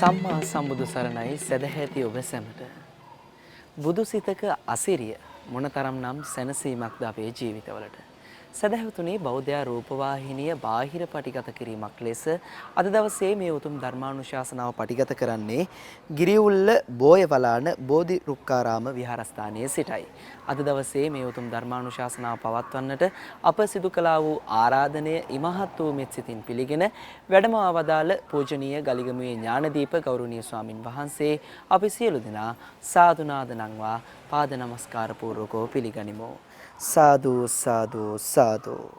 සම්මා සම්බුදු සරණයි සදහැති ඔබ සැමට. බුදු සිතක අසිරිය මොනතරම් නම් සැනසීමක්ද අපේ ජීවිතවලට. සදහැවතුනි බෞද්ධ රූපවාහිනිය බාහිර පටිගත කිරීමක් ලෙස අද දවසේ මේ උතුම් ධර්මානුශාසනාව පටිගත කරන්නේ ගිරිඋල්ල බෝයවලාන බෝධි රුක්කාරාම විහාරස්ථානයේ සිටයි. අද දවසේ මේ උතුම් ධර්මානුශාසනාව පවත්වන්නට අප සිදු කළා වූ ආරාධනය ඉමහත් වූ මෙත් සිතින් පිළිගෙන වැඩම අවදාළ පූජනීය ගලිගමුවේ ඥානදීප ගෞරවනීය ස්වාමින් වහන්සේ අපි සියලු දෙනා සාදුනාද නංවා පාද නමස්කාර පූර්වකව පිළිගනිමු. සාදු සාදු සාදු.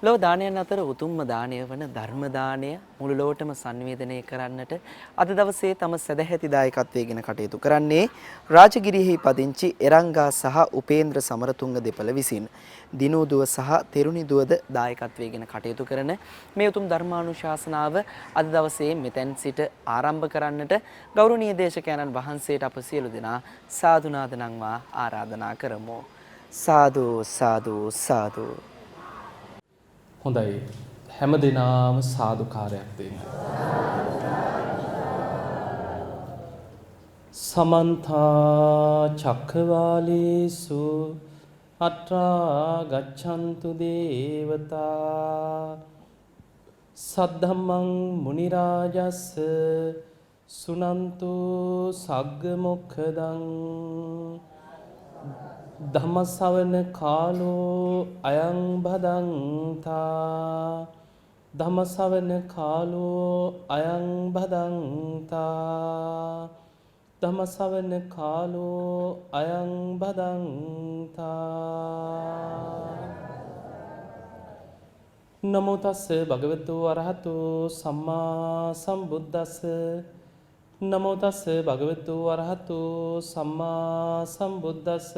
ලෝ දානයන් අතර උතුම්ම දානය වන ධර්ම දානය මුළු ලොවටම සංවේදනය කරන්නට අද දවසේ තම සදැහැති දායකත්වයෙන් කටයුතු කරන්නේ රාජගිරියෙහි පදිංචි එරංගා සහ උපේන්ද්‍ර සමරතුංග දෙපළ විසින් දිනු දුව සහ තෙරුණි දුවද දායකත්වයෙන් කටයුතු කරන මේ උතුම් ධර්මානුශාසනාව අද දවසේ මෙතෙන් සිට ආරම්භ කරන්නට ගෞරවනීය දේශකයන්න් වහන්සේට අප සියලු දෙනා සාදුනාද නංවා ආරාධනා කරමු. සාදු සාදු සාදු. හොඳයි හැම දිනාම සාදුකාරයක් දෙන්න. සමන්ත චක්කවාලේසු අත්‍රා ගච්ඡන්තු දේවතා සද්ධම්මං මුනි රාජස්ස සුනන්තු සග්ග මොක්ඛදං ධම්මසවන කාලෝ අයං භදංතා ධම්මසවන කාලෝ අයං භදංතා ධම්මසවන කාලෝ අයං භදංතා. නමෝ තස්ස භගවතු අරහතු සම්මා සම්බුද්දස්ස නමෝ තස්ස භගවතු වරහතු සම්මා සම්බුද්දස්ස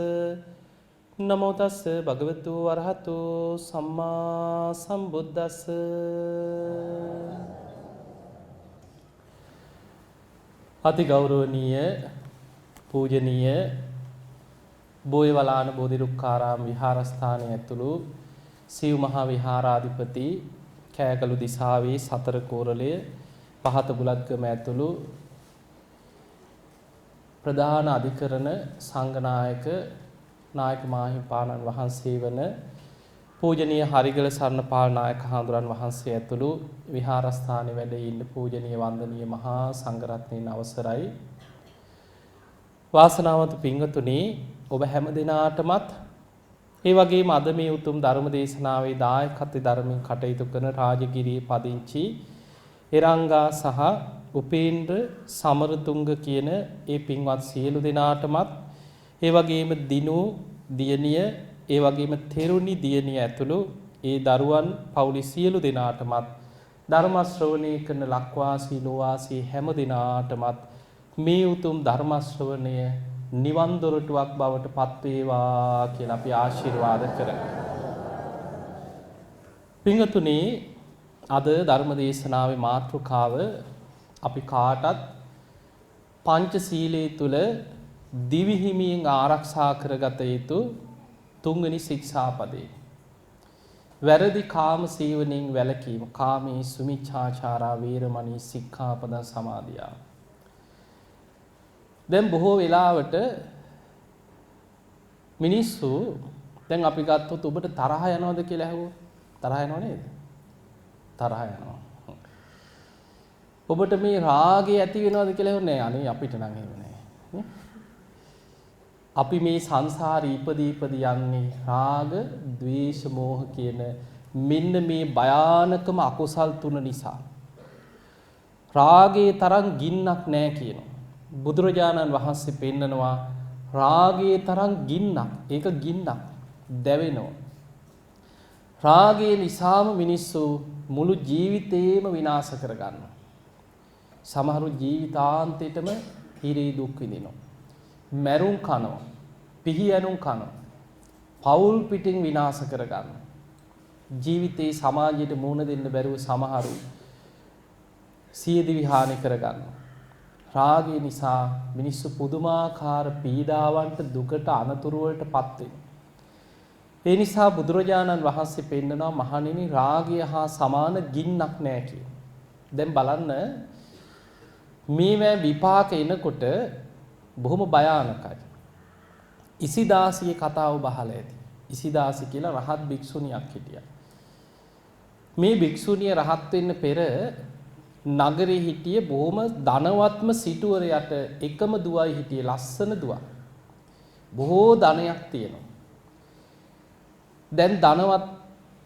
නමෝ තස්ස භගවතු වරහතු සම්මා සම්බුද්දස්ස. අති ගෞරවනීය පූජනීය බෝයවලාන බෝධිරුක්කාරාම විහාරස්ථානයේ ඇතුළු සිව් මහා විහාරාධිපති කෑගලු දිසාවේ සතර කෝරළය පහත බුලත්ගම ඇතුළු ප්‍රධාන අධිකරණ සංඝනායක නායක මාහිමිපාණන් වහන්සේ වන පූජනීය හරිගල සරණපාල නායක හාමුදුරන් වහන්සේ ඇතුළු විහාරස්ථානයේ වැඩ ඉන්න පූජනීය වන්දනීය මහා සංඝරත්නයන් අවසරයි. වාසනාවන්ත පින්වතුනි ඔබ හැම දිනාටමත් ඒ වගේම අද මේ උතුම් ධර්ම දේශනාවේ දායකත්ව ධර්මයෙන් කටයුතු කරන රාජගිරියේ පදිංචි එරංගා සහ උපේන්ද්‍ර සමරතුංග කියන ඒ පින්වත් සියලු දෙනාටමත් ඒ වගේම දිනු දියණිය ඒ වගේම තෙරුණි දියණිය ඇතුළු ඒ දරුවන් පවුලි සියලු දෙනාටමත් ධර්ම ශ්‍රවණය කරන ලක්වාසී ලෝවාසී හැම දෙනාටමත් මේ උතුම් ධර්ම ශ්‍රවණය නිවන් දොරටුවක් බවට පත් වේවා කියලා අපි ආශිර්වාද කරමු. පින්වතුනි අද ධර්ම දේශනාවේ මාතෘකාව අපි කාටත් පංචශීලයේ තුල දිවිහිමියෙන් ආරක්ෂා කරගත යුතු තුන්වෙනි ශික්ෂාපදේ. වැරදි කාම සේවනයෙන් වැළකීම. කාමී සුමිච්ඡාචාරා වේරමණී සික්ඛාපද සමාදියා. දැන් බොහෝ වෙලාවට මිනිස්සු දැන් අපි ගත්තොත් ඔබට තරහ යනවද කියලා අහුවොත් තරහ යනව නේද? තරහ යනවා. ඔබට මේ රාගය ඇති වෙනවද කියලා හොන්නේ අනේ අපිට නම් එහෙම නෑ. අපි මේ සංසාරේ ඉපදී යන්නේ රාග, ద్వේෂ, මෝහ කියන මෙන්න මේ භයානකම අකුසල් තුන නිසා. රාගයේ තරම් ගින්නක් නෑ කියනවා. බුදුරජාණන් වහන්සේ පෙන්නනවා රාගයේ තරම් ගින්නක්. ඒක ගින්නක් දැවෙනවා. රාගයේ නිසාම මිනිස්සු මුළු ජීවිතේම විනාශ කරගන්නවා. සමහරු ජීවිතාන්තයටම හිරේ දුක් විඳිනවා. මැරුම් කනවා. පිහියනුම් කනවා. පවුල් පිටින් විනාශ කරගන්නවා. ජීවිතේ සමාජයට මුහුණ දෙන්න බැරුව සමහරු සියදිවි හානි කරගන්නවා. රාගය නිසා මිනිස්සු පුදුමාකාර පීඩාවන්ට දුකට අනතුරු වලට පත් වෙනවා. ඒ නිසා බුදුරජාණන් වහන්සේ පෙන්නනවා මහණෙනි රාගය හා සමාන ගින්නක් නැහැ කියලා. දැන් බලන්න මේවා විපාක එනකොට බොහොම භයානකයි. ඉසිදාසියේ කතාව බහලා ඇති. ඉසිදාසි කියලා රහත් භික්ෂුණියක් හිටියා. මේ භික්ෂුණිය රහත් වෙන්න පෙර නගරේ හිටියේ බොහොම ධනවත්ම සිටුවරයට එකම දුවයි හිටියේ, ලස්සන දුවක්. බොහෝ ධනයක් තියෙනවා. දැන් ධනවත්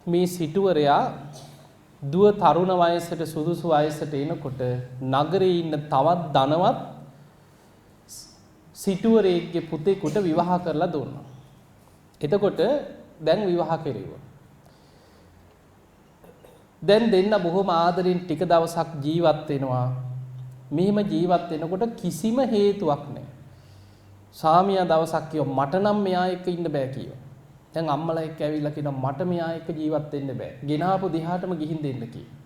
මේ සිටුවරයා දුව තරුණ වයසට සුදුසු වයසට එනකොට නගරේ ඉන්න තවත් ධනවත් සිටුවරයෙක්ගේ පුතේකට විවාහ කරලා දුන්නා. එතකොට දැන් විවාහ කෙරෙව්වා. දැන් දෙන්න බොහොම ආදරෙන් ටික දවසක් ජීවත් වෙනවා. මෙහිම ජීවත් වෙනකොට කිසිම හේතුවක් නැහැ. සාමියා දවසක් කිව්වා මට නම් මෙයා එක්ක ඉන්න බෑ කිව්වා. දැන් අම්මලා එක්ක ඇවිල්ලා කියනවා මට මෙයා එක්ක ජීවත් වෙන්න බෑ. ගෙනාපු දිහාටම ගිහින් දෙන්න කිව්වා.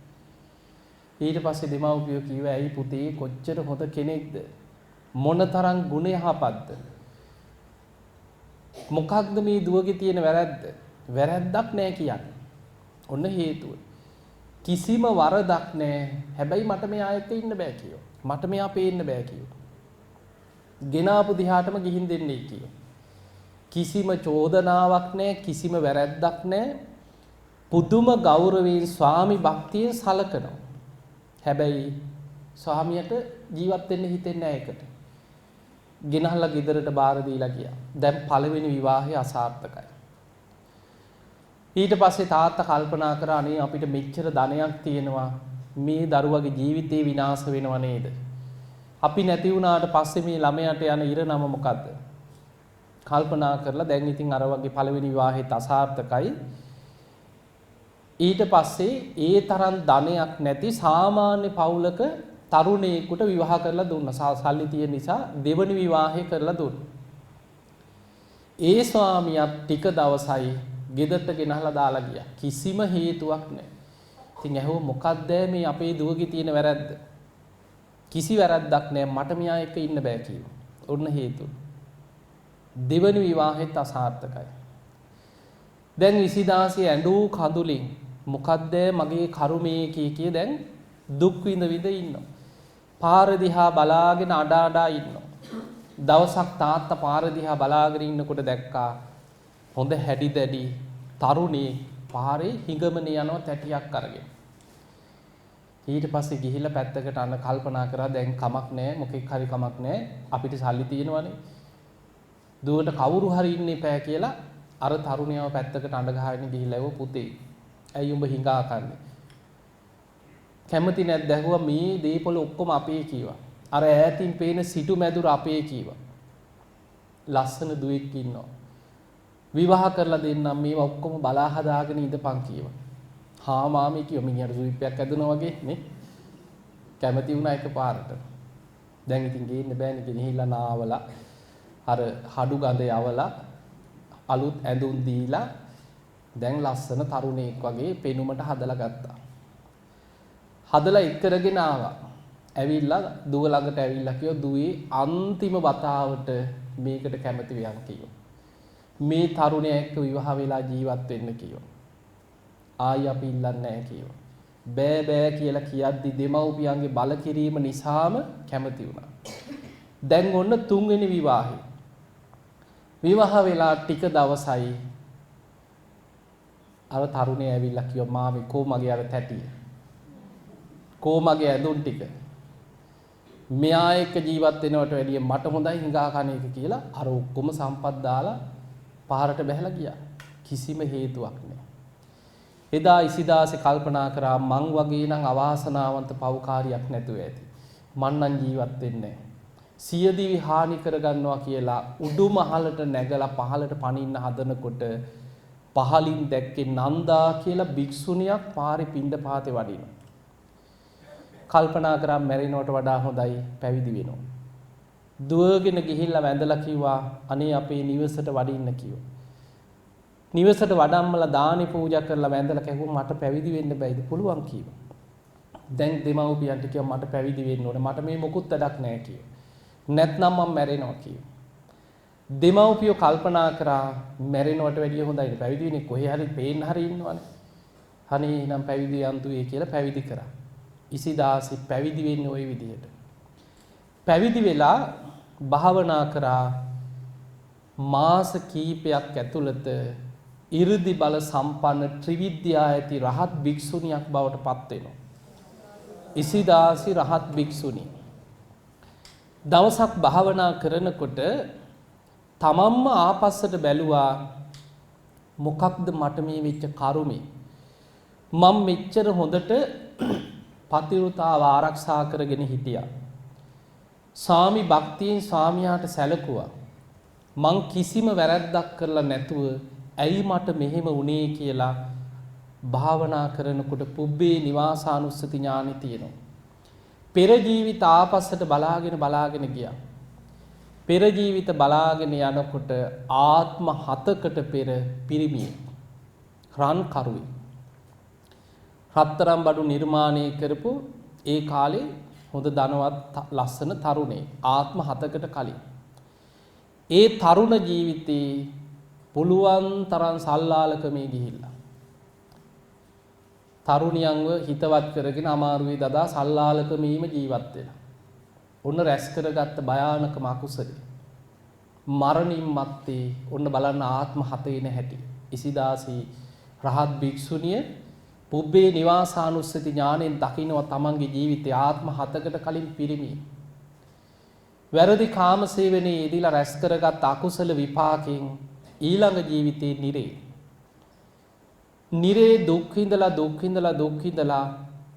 ඊට පස්සේ දෙමව්පියෝ කිව්වා ඇයි පුතේ කොච්චර හොඳ කෙනෙක්ද? මොනතරම් ගුණ යහපත්ද? මොකක්ද මේ දුවගේ තියෙන වැරද්ද? වැරද්දක් නෑ කියන්නේ. ඔන්න හේතුව. කිසිම වරදක් නෑ. හැබැයි මට මෙයා එක්ක ඉන්න බෑ කිව්වා. මට මෙයා පේන්න බෑ කිව්වා. ගෙනාපු දිහාටම ගිහින් දෙන්නේ කිව්වා. කිසිම චෝදනාවක් නෑ, කිසිම වැරැද්දක් නෑ. පුදුම ගෞරවයෙන් ස්වාමි භක්තියෙන් සලකනවා. හැබැයි ස්වාමියට ජීවත් වෙන්න හිතෙන්නේ නෑ ඒකට. ගෙනහලා ගෙදරට බාර දීලා ගියා. දැන් පළවෙනි විවාහය අසාර්ථකයි. ඊට පස්සේ තාත්තා කල්පනා කරා අනේ අපිට මෙච්චර ධනයක් තියෙනවා, මේ දරුවගේ ජීවිතේ විනාශ වෙනව නේද? අපි නැති වුණාට පස්සේ මේ ළමයාට යන ඉරණම මොකද්ද? කල්පනා කරලා දැන් ඉතින් අර වගේ පළවෙනි විවාහෙත් අසාර්ථකයි. ඊට පස්සේ ඒ තරම් ධනයක් නැති සාමාන්‍ය පවුලක තරුණයෙකුට විවාහ කරලා දුන්නා. සල්ලි තියෙන නිසා දෙවනි විවාහය කරලා දුන්නා. ඒ ස්වාමියාත් ටික දවසයි ගෙදරට ගෙනහලා දාලා ගියා. කිසිම හේතුවක් නැහැ. ඉතින් ඇහුවා මොකක්ද මේ අපේ දුවගේ තියෙන වැරද්ද? කිසි වැරද්දක් නැහැ. මට මෙයා එක්ක ඉන්න බෑ කිව්වා. ඔන්න හේතුව. දෙවනි විවාහෙත් අසාර්ථකයි. දැන් විසිදාසිය ඇඬූ කඳුලින් මොකද්ද මගේ කරුමේ කී දැන් දුක් විඳ ඉන්නවා. පාර දිහා බලාගෙන අඩ ඉන්නවා. දවසක් තාත්තා පාර දිහා බලාගෙන ඉන්නකොට දැක්කා හොඳ හැඩි දැඩි තරුණී පාරේ හිඟමන යනවා තැටියක් අරගෙන. ඊට පස්සේ ගිහිල්ලා පැත්තකට අන්න කල්පනා කරා දැන් කමක් නැහැ, මොකෙක් හරි කමක් නැහැ, අපිට සල්ලි තියෙනවනේ. දුවට කවුරු හරි ඉන්න එපා කියලා අර තරුණියව පැත්තකට අඬ ගහගෙන ගිහිල්ලා ඇහුවා පුතේ ඇයි උඹ හිඟා කන්නේ? කැමති නැද්ද ඇහුවා මේ දීපොළ ඔක්කොම අපේ කීවා. අර ඈතින් පේන සිටු මැදුර අපේ කීවා. ලස්සන දුවෙක් ඉන්නවා. විවාහ කරලා දෙන්නම් මේවා ඔක්කොම බලා හදාගෙන ඉඳපන් කීවා. හා මාමී කිව්වා මිනිහට සුවිප්පයක් ඇදුනා වගේ නේ. කැමති වුණා එකපාරට. දැන් ඉතින් ගේන්න බෑනේ ගෙනහිල්ලා නාවලා අර හඩු ගඳ යවලා අලුත් ඇඳුම් දීලා දැන් ලස්සන තරුණයෙක් වගේ පෙනුමට හදලා ගත්තා. හදලා ඉක්කරගෙන ආවා. ඇවිල්ලා දුව ළඟට ඇවිල්ලා කිව්වා දුවේ අන්තිම වතාවට මේකට කැමති වෙයන් කිව්වා. මේ තරුණයා එක්ක විවාහ වෙලා ජීවත් වෙන්න කිව්වා. ආයි අපි ඉල්ලන්නේ නැහැ කිව්වා. බෑ බෑ කියලා කියද්දි දෙමව්පියන්ගේ බල කිරීම නිසාම කැමති වුණා. දැන් ඔන්න තුන්වෙනි විවාහය. විවාහ වෙලා ටික දවසයි අර තරුණයා ඇවිල්ලා කිව්වා මාමි කෝ මගේ අර තැටිය. කෝ මගේ ඇඳුම් ටික. මෙයා එක්ක ජීවත් වෙනවට වැඩිය මට හොඳයි හිඟා කන එක කියලා අර ඔක්කොම සම්පත් දාලා පාරට බැහැලා ගියා. කිසිම හේතුවක් නැහැ. එදා ඉසිදාසේ කල්පනා කරා මං වගේ නම් අවාසනාවන්ත පව්කාරියක් නැතුව ඇති. මං නම් ජීවත් වෙන්නේ නැහැ. සියදිවි හානි කරගන්නවා කියලා උඩුමහලට නැගලා පහලට පනින්න හදනකොට පහලින් දැක්කේ නන්දා කියලා භික්ෂුණියක් පාරේ පිණ්ඩපාතේ වඩිනවා. කල්පනා කරා මැරෙනවට වඩා හොඳයි පැවිදි වෙනවා. දුවගෙන ගිහිල්ලා වැඳලා කිව්වා අනේ අපේ නිවසට වඩින්න කිව්වා. නිවසට වඩම්මලා දානි පූජා කරලා වැඳලා කිව්වා මට පැවිදි වෙන්න බැයිද පුළුවන් කිව්වා. දැන් දෙමව්පියන්ට කිව්වා මට පැවිදි වෙන්න ඕනේ මට මේ මොකුත් වැඩක් නැහැ කිව්වා. නැත්නම් මම මැරෙනවා කිව්වා. දෙමව්පියෝ කල්පනා කරා මැරෙනවට වැඩිය හොඳයි පැවිදි වෙන්නේ කොහේ හරි පේන්න හරි ඉන්නවනේ. අනේ නම් පැවිදි යන්තුයි කියලා පැවිදි කරා. ඉසිදාසි පැවිදි වෙන්නේ ওই විදිහට. පැවිදි වෙලා භාවනා කරා මාස කීපයක් ඇතුළත 이르දි බල සම්පන්න ත්‍රිවිද්‍යා ඇති රහත් භික්ෂුණියක් බවට පත් වෙනවා. ඉසිදාසි රහත් භික්ෂුණිය. දවසක් භාවනා කරනකොට තමන්ම ආපස්සට බැලුවා මොකක්ද මට මේ වෙච්ච කරුමේ? මම මෙච්චර හොඳට පතිවෘතාව ආරක්ෂා කරගෙන හිටියා. ස්වාමි භක්තියෙන් ස්වාමියාට සැලකුවා. මං කිසිම වැරැද්දක් කරලා නැතුව ඇයි මට මෙහෙම වුණේ කියලා භාවනා කරනකොට පුබ්බේ නිවාසානුස්සති ඥානෙ තියෙනවා. පෙර ජීවිත ආපස්සට බලාගෙන ගියා. පෙර ජීවිත බලාගෙන යනකොට ආත්ම 7කට පෙර පිරිමියෙක් රන් කරුවේ රත්තරන් බඩු නිර්මාණය කරපු ඒ කාලේ හොඳ ධනවත් ලස්සන තරුණේ ආත්ම 7කට කලින් ඒ තරුණ ජීවිතේ පුළුවන් තරම් සල්ලාලකමේ ගිහිල්ලා තරුණියන්ව හිතවත් කරගෙන අමාරුවේ දදා සල්ලාලකමේම ජීවත් වෙලා ඔන්න රැස් කරගත්ත භයානකම අකුසලයි මරණින් මත්තේ ඔන්න බලන්න ආත්ම 7 එන හැටි ඉසිදාසි රහත් භික්ෂුණිය පුබ්බේ නිවාසානුස්සති ඥාණයෙන් දකින්නවා තමන්ගේ ජීවිතේ ආත්ම 7කට කලින් පිරිමි වැරදි කාම සේවනයේ යෙදিলা රැස් කරගත් අකුසල විපාකයෙන් ඊළඟ ජීවිතේ නිරේ දුක් විඳලා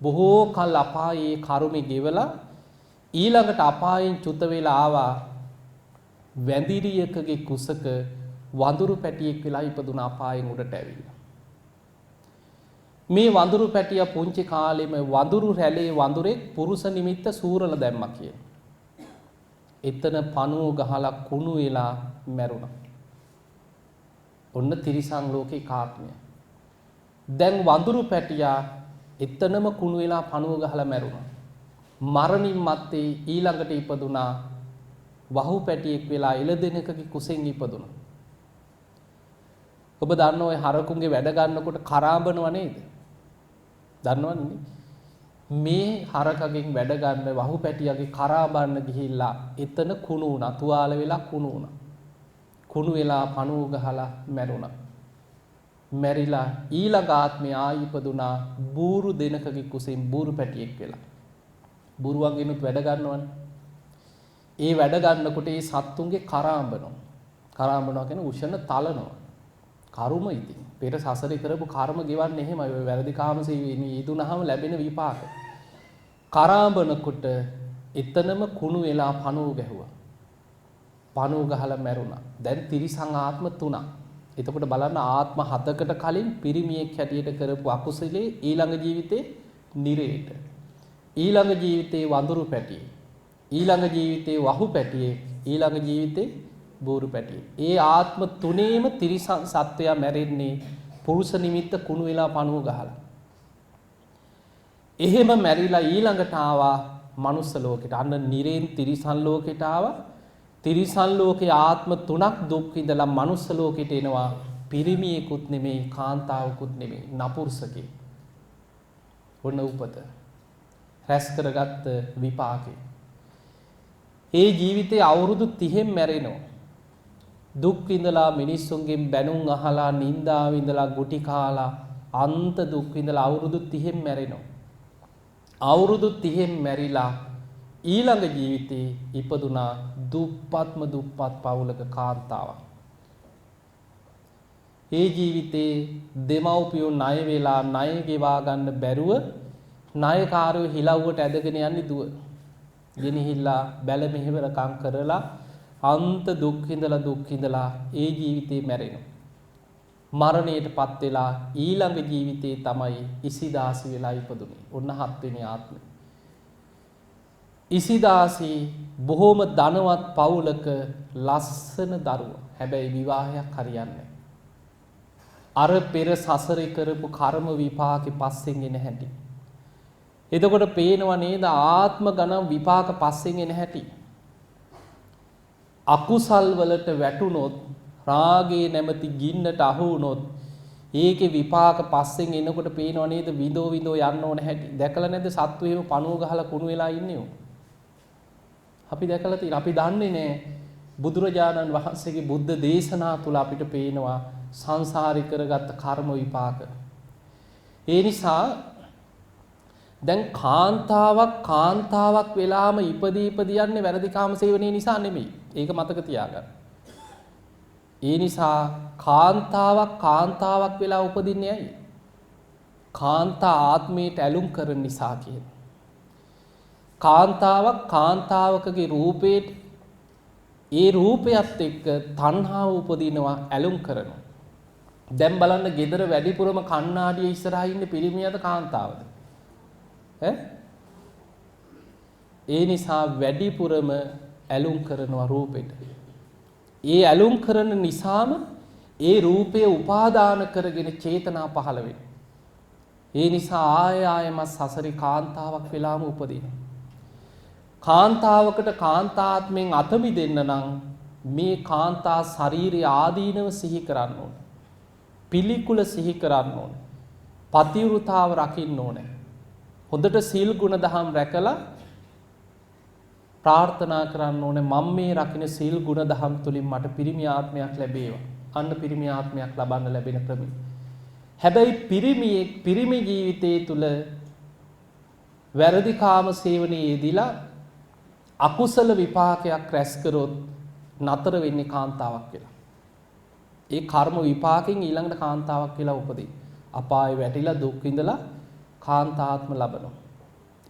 බොහෝ කල් අපායේ කර්මෙ ගෙවලා ඊළඟට අපායෙන් චුත වෙලා ආවා වැඳිරියකගේ කුසක වඳුරු පැටියෙක් වෙලා ඉපදුන අපායෙන් උඩට ඇවිල්ලා මේ වඳුරු පැටියා පුංචි කාලෙම වඳුරු රැළේ වඳුරෙක් පුරුෂ නිමිත්ත සූරල දැම්මා කියන. එතන පණුව ගහලා කුණු වෙලා මැරුණා. ඔන්න තිරිසන් ලෝකේ කාත්මය. දැන් වඳුරු පැටියා එතනම කුණු වෙලා පණුව ගහලා මැරුණා. මරණින් මත්තේ ඊළඟට ඉපදුනා වහු පැටියෙක් වෙලා එළදෙනකගේ කුසෙන් ඉපදුණා. ඔබ දන්න ඔය හරකුන්ගේ වැඩ ගන්නකොට කරාඹනව නේද? දන්නවන්නේ? මේ හරකගෙන් වැඩ ගන්න වහු පැටියගේ කරාඹන්න ගිහිල්ලා එතන කුණු වුණා. තුවාල වෙලා කුණු වුණා. කුණු වෙලා පණුව ගහලා මැරුණා. මැරිලා ඊළඟ ආත්මේ ආයි ඉපදුනා බූරු දෙනකගේ කුසෙන් බූරු පැටියෙක් වෙලා. බූරුවන්ගෙනුත් වැඩ ගන්නවනේ. ඒ වැඩ ගන්නකොට ඒ සත්තුන්ගේ කරාඹනවා. කරාඹනවා කියන්නේ උෂණ තලනවා. කර්ම ඉතින් පෙර සසරේ කරපු කර්ම ගෙවන්නේ එහෙමයි. ඔය වැරදි කාමසේවීනි ඊදුනහම ලැබෙන විපාක. කරාඹනකොට එතනම කුණු වෙලා පණුව ගැහුවා. පණුව ගහලා මැරුණා. දැන් තිරිසං ආත්ම 3ක්. එතකොට බලන්න ආත්ම 7කට කලින් පිරිමියෙක් හැටියට කරපු අකුසලේ ඊළඟ ජීවිතේ නිරේට. ඊළඟ ජීවිතේ වඳුරු පැටියෙක්. ඊළඟ ජීවිතේ වහු පැටියෙක්. ඊළඟ ජීවිතේ බෝරු පැටියෙක්. ඒ ආත්ම 3ේම තිරිසන් සත්වයා මැරෙන්නේ පුරුෂ නිමිත්ත කුණු වෙලා පණුව ගහලා. එහෙම මැරිලා ඊළඟට ආවා මනුස්ස ලෝකෙට. අන්න නිරේන් තිරිසන් ලෝකෙට ආවා. තිරිසන් ලෝකේ ආත්ම 3ක් දුක් විඳලා මනුස්ස ලෝකෙට එනවා. පිරිමියෙකුත් නෙමෙයි කාන්තාවකුත් නෙමෙයි නපුරුෂකේ. ඔන්න උපත. රැස් කරගත්ත විපාකේ. ඒ ජීවිතේ අවුරුදු 30න් මැරෙනවා. දුක් විඳලා මිනිස්සුන්ගෙන් බැනුම් අහලා නින්දා විඳලා ගුටි කාලා අන්ත දුක් විඳලා අවුරුදු 30න් මැරෙනවා. අවුරුදු 30න් මැරිලා ඊළඟ ජීවිතේ ඉපදුනා දුප්පත් පවුලක කාන්තාවක්. ඒ ජීවිතේ දෙමව්පියෝ ණය වෙලා ණය ගෙවා ගන්න බැරුව ණයකාරයෝ හිලව්වට ඇදගෙන යන්නේ දුව. ගෙනහිල්ලා බැල මෙහෙවරකම් කරලා අන්ත දුක් විඳලා ඒ ජීවිතේ මැරෙනවා. මරණයටපත් වෙලා ඊළඟ ජීවිතේ තමයි ඉසිදාසි වෙලා ඉපදුනේ. ඔන්න 7 වෙනි ආත්මය. ඉසිදාසි බොහොම ධනවත් පවුලක ලස්සන දරුවා. හැබැයි විවාහයක් හරියන්නේ අර පෙර සසරේ කරපු කර්ම විපාකේ පස්සෙන් එන හැටි. එතකොට පේනවා නේද ආත්ම ගණන් විපාක පස්සෙන් එන හැටි. අකුසල් වලට වැටුනොත් රාගේ නැමැති ගින්නට අහු වුනොත් ඒකේ විපාක පස්සෙන් එනකොට පේනවා නේද විඳෝ යන්න ඕන හැටි. දැකලා නැද්ද සත්තු එහෙම පණුව ගහලා කුණු වෙලා ඉන්නේ. අපි දැකලා තියෙන අපි දන්නේ නැහැ බුදුරජාණන් වහන්සේගේ බුද්ධ දේශනා තුල අපිට පේනවා සංසාරේ කරගත්ත කර්ම විපාක. ඒ නිසා දැන් කාන්තාවක් වෙලාම ඉපදී යන්නේ වැරදි කාම සේවනයේ නිසා නෙමෙයි. ඒක මතක තියාගන්න. ඒ නිසා කාන්තාවක් වෙලා උපදින්නේ ඇයි? කාන්තා ආත්මයට ඇලුම් කරන නිසා කියන. කාන්තාවකගේ රූපේට ඒ රූපයත් එක්ක තණ්හාව උපදිනවා ඇලුම් කරනවා. දැන් බලන්න gedara වැඩිපුරම කණ්ණාඩිය ඉස්සරහා ඉන්නේ පිරිමියද කාන්තාවද? ඒ නිසා වැඩිපුරම ඇලුම් කරනවා රූපෙට. ඒ ඇලුම් කරන නිසාම ඒ රූපය උපාදාන කරගෙන චේතනා පහළ වෙනවා. ඒ නිසා ආයෙම සසරේ කාන්තාවක් වෙලාම උපදිනවා. කාන්තාවකට කාන්තාත්මෙන් අත මිදෙන්න නම් මේ කාන්තා ශාරීරික ආදීනව සිහි කරන්න ඕනේ. පිළිකුල සිහි කරන්න ඕනේ. පතිවෘතාව රකින්න ඕනේ. හොඳට සීල් ගුණ දහම් රැකලා ප්‍රාර්ථනා කරන්න ඕනේ මම මේ රකින්න සීල් ගුණ දහම් තුලින් මට පිරිමි ආත්මයක් ලැබේවා. අන්න පිරිමි ආත්මයක් ලබන්න ලැබෙන ක්‍රමය. හැබැයි පිරිමි ජීවිතයේ තුල වැරදි කාම සේවනයේ යෙදিলা අකුසල විපාකයක් රැස් කරොත් නතර වෙන්නේ කාන්තාවක් වෙලා. ඒ කර්ම විපාකෙන් ඊළඟට කාන්තාවක් වෙලා උපදී. අපායේ වැටිලා දුක් විඳලා කාන්තාත්ම ලබනවා.